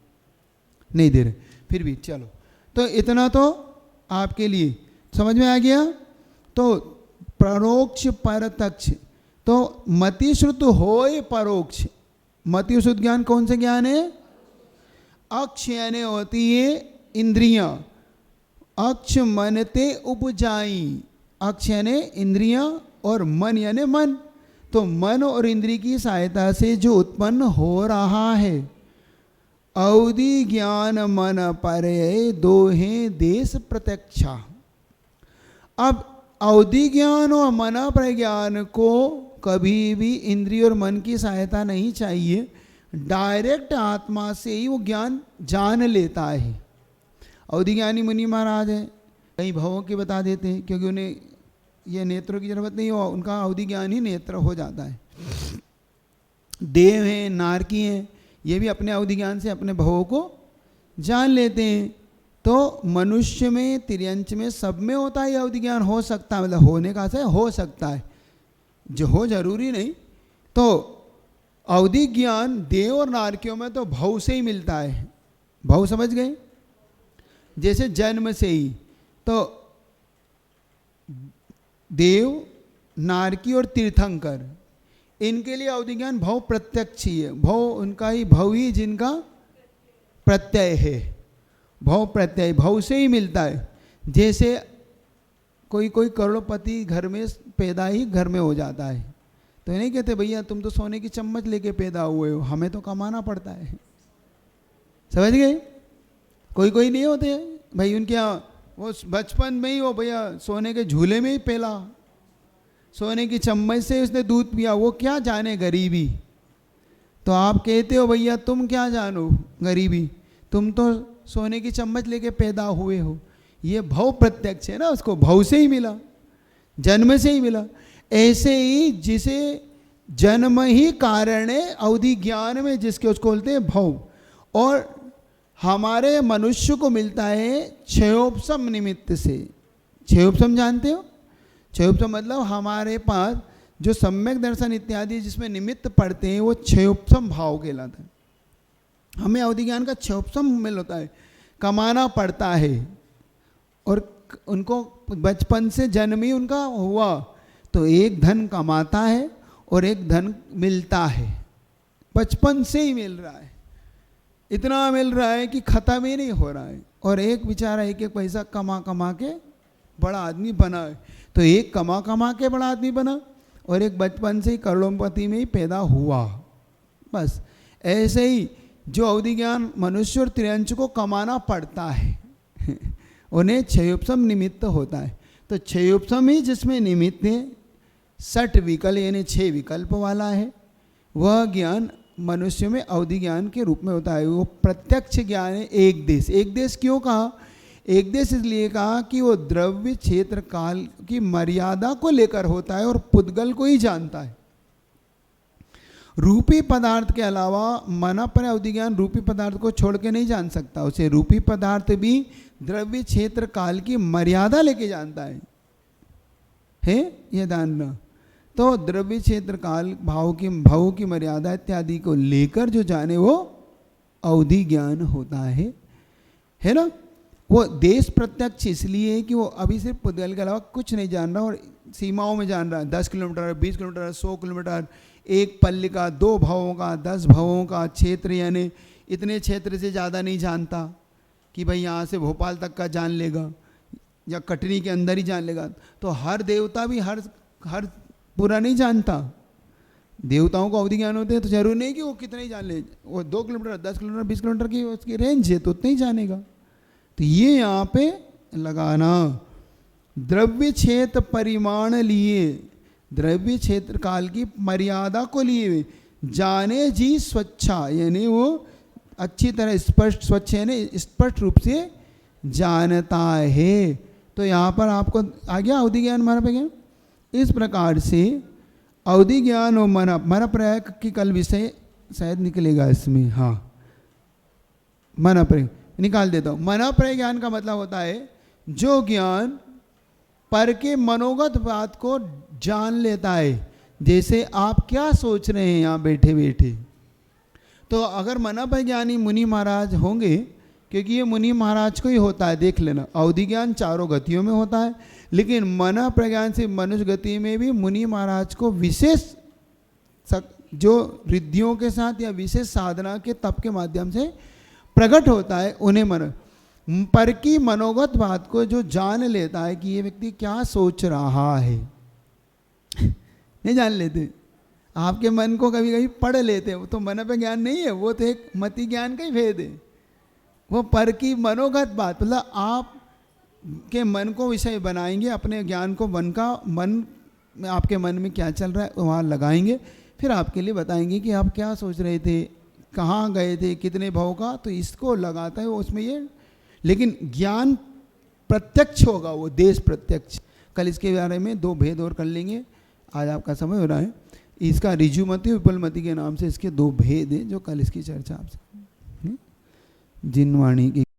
नहीं दे रहे, फिर भी चलो। तो इतना तो आपके लिए समझ में आ गया। तो परोक्ष परतक्ष, तो मति श्रुत होय परोक्ष। मति शुद्ध ज्ञान कौन से ज्ञान है? अक्ष यानी होती है इंद्रियां, अक्ष मनते उपजाई। अक्ष यानी इंद्रियां और मन यानी मन। तो मन और इंद्रिय की सहायता से जो उत्पन्न हो रहा है, अवधि ज्ञान मन परे दोहे देश प्रत्यक्षा। अब अवधि ज्ञान और मन पर ज्ञान को कभी भी इंद्रिय और मन की सहायता नहीं चाहिए, डायरेक्ट आत्मा से ही वो ज्ञान जान लेता है। अवधि ज्ञानी मुनि महाराज है, कई भवों की बता देते हैं, क्योंकि उन्हें ये नेत्रों की जरूरत नहीं हो, उनका अवधि ज्ञान ही नेत्र हो जाता है। देव हैं, नारकी हैं, ये भी अपने अवधि ज्ञान से अपने भवों को जान लेते हैं। तो मनुष्य में, तिर्यंच में, सब में होता है अवधि ज्ञान, हो सकता है, मतलब होने का से हो सकता है, जो हो जरूरी नहीं। तो अवधि ज्ञान देव और नारकियों में तो भव से ही मिलता है। भव समझ गए? जैसे जन्म से ही, तो देव, नारकी और तीर्थंकर, इनके लिए अवधि ज्ञान भव प्रत्यक्ष ही है। भव उनका ही, भव ही जिनका प्रत्यय है। भव प्रत्यय, भव से ही मिलता है। जैसे कोई करोड़पति घर में पैदा ही घर में हो जाता है, तो नहीं कहते भैया तुम तो सोने की चम्मच लेके पैदा हुए हो, हमें तो कमाना पड़ता है। समझ गए? कोई नहीं होते भाई, उनके यहाँ वो बचपन में ही वो भैया सोने के झूले में ही पहला, सोने की चम्मच से उसने दूध पिया, वो क्या जाने गरीबी। तो आप कहते हो भैया तुम क्या जानो गरीबी, तुम तो सोने की चम्मच लेके पैदा हुए हो। ये भव प्रत्यक्ष है ना, उसको भव से ही मिला, जन्म से ही मिला। ऐसे ही जिसे जन्म ही कारण है अवधि ज्ञान में, जिसके उसको बोलते हैं भव। और हमारे मनुष्य को मिलता है क्षयोपशम निमित्त से। क्षयोपशम जानते हो? क्षयोपशम मतलब हमारे पास जो सम्यक दर्शन इत्यादि जिसमें निमित्त पड़ते हैं वो क्षयोपशम भाव कहलाता है। हमें अवधि ज्ञान का क्षयोपशम मिल होता है, कमाना पड़ता है। और उनको बचपन से जन्म ही उनका हुआ तो एक धन कमाता है और एक धन मिलता है, बचपन से ही मिल रहा है, इतना मिल रहा है कि ख़त्म ही नहीं हो रहा है। और एक बेचारा एक एक पैसा कमा कमा के बड़ा आदमी बना है। तो एक कमा कमा के बड़ा आदमी बना और एक बचपन से ही करोड़पति में ही पैदा हुआ। बस ऐसे ही जो अवधि ज्ञान मनुष्य और त्रियंश को कमाना पड़ता है उन्हें क्षयोपशम निमित्त होता है। तो क्षयोपशम ही जिसमें निमित्त है, 60 विकल्प यानी 6 विकल्प वाला है, वह ज्ञान मनुष्य में अवधि ज्ञान के रूप में होता है। वो प्रत्यक्ष ज्ञान है। एक देश, एक देश क्यों कहा? एक देश इसलिए कहा कि वो द्रव्य क्षेत्र काल की मर्यादा को लेकर होता है और पुद्गल को ही जानता है। रूपी पदार्थ के अलावा मना पर अवधि ज्ञान रूपी पदार्थ को छोड़ के नहीं जान सकता। उसे रूपी पदार्थ भी द्रव्य क्षेत्र काल की मर्यादा लेके जानता है यह जानना। तो द्रव्य क्षेत्र काल भाव की मर्यादा इत्यादि को लेकर जो जाने वो अवधि ज्ञान होता है ना। वो देश प्रत्यक्ष इसलिए कि वो अभी सिर्फ पुद्गल के अलावा कुछ नहीं जान रहा और सीमाओं में जान रहा है। 10 किलोमीटर, 20 किलोमीटर, 100 किलोमीटर, एक पल्ली का, 2 भावों का, 10 भावों का क्षेत्र, यानी इतने क्षेत्र से ज़्यादा नहीं जानता कि भाई यहाँ से भोपाल तक का जान लेगा या कटनी के अंदर ही जान लेगा। तो हर देवता भी हर पूरा नहीं जानता। देवताओं को अवधि ज्ञान होते हैं तो जरूरी नहीं कि वो कितने ही जान ले। वो 2 किलोमीटर, 10 किलोमीटर, 20 किलोमीटर की उसकी रेंज है तो उतना ही जानेगा। तो ये यहाँ पे लगाना, द्रव्य क्षेत्र परिमाण लिए, द्रव्य क्षेत्र काल की मर्यादा को लिए जाने जी स्वच्छा, यानी वो अच्छी तरह स्पष्ट, स्वच्छ यानी स्पष्ट रूप से जानता है। तो यहाँ पर आपको आ गया अवधि ज्ञान मन पे ज्ञान। इस प्रकार से अवधि ज्ञान और मन प्रयोग की कल विषय शायद निकलेगा इसमें। हाँ, मन प्रयोग निकाल देता हूँ। मन प्रयोग ज्ञान का मतलब होता है जो ज्ञान पर के मनोगत बात को जान लेता है। जैसे आप क्या सोच रहे हैं यहाँ बैठे बैठे, तो अगर मना पर ज्ञानी मुनि महाराज होंगे, क्योंकि ये मुनि महाराज को ही होता है, देख लेना। अवधि ज्ञान चारों गतियों में होता है, लेकिन मना प्रज्ञान से मनुष्य गति में भी मुनि महाराज को विशेष जो रिद्धियों के साथ या विशेष साधना के तप के माध्यम से प्रकट होता है, उन्हें मन पर की मनोगत बात को जो जान लेता है कि ये व्यक्ति क्या सोच रहा है। नहीं जान लेते, आपके मन को कभी कभी पढ़ लेते हैं, वो तो मन पे ज्ञान नहीं है, वो तो एक मति ज्ञान का ही भेद है। वो पर की मनोगत बात मतलब आप के मन को विषय बनाएंगे, अपने ज्ञान को मन आपके मन में क्या चल रहा है वहाँ लगाएंगे, फिर आपके लिए बताएंगे कि आप क्या सोच रहे थे, कहाँ गए थे, कितने भाव का, तो इसको लगाता है वो उसमें ये। लेकिन ज्ञान प्रत्यक्ष होगा, वो देश प्रत्यक्ष। कल इसके बारे में 2 भेद और कर लेंगे, आज आपका समय हो रहा है। इसका ऋजुमति और विपुलमति के नाम से इसके 2 भेद हैं जो कल इसकी चर्चा आपसे जिनवाणी की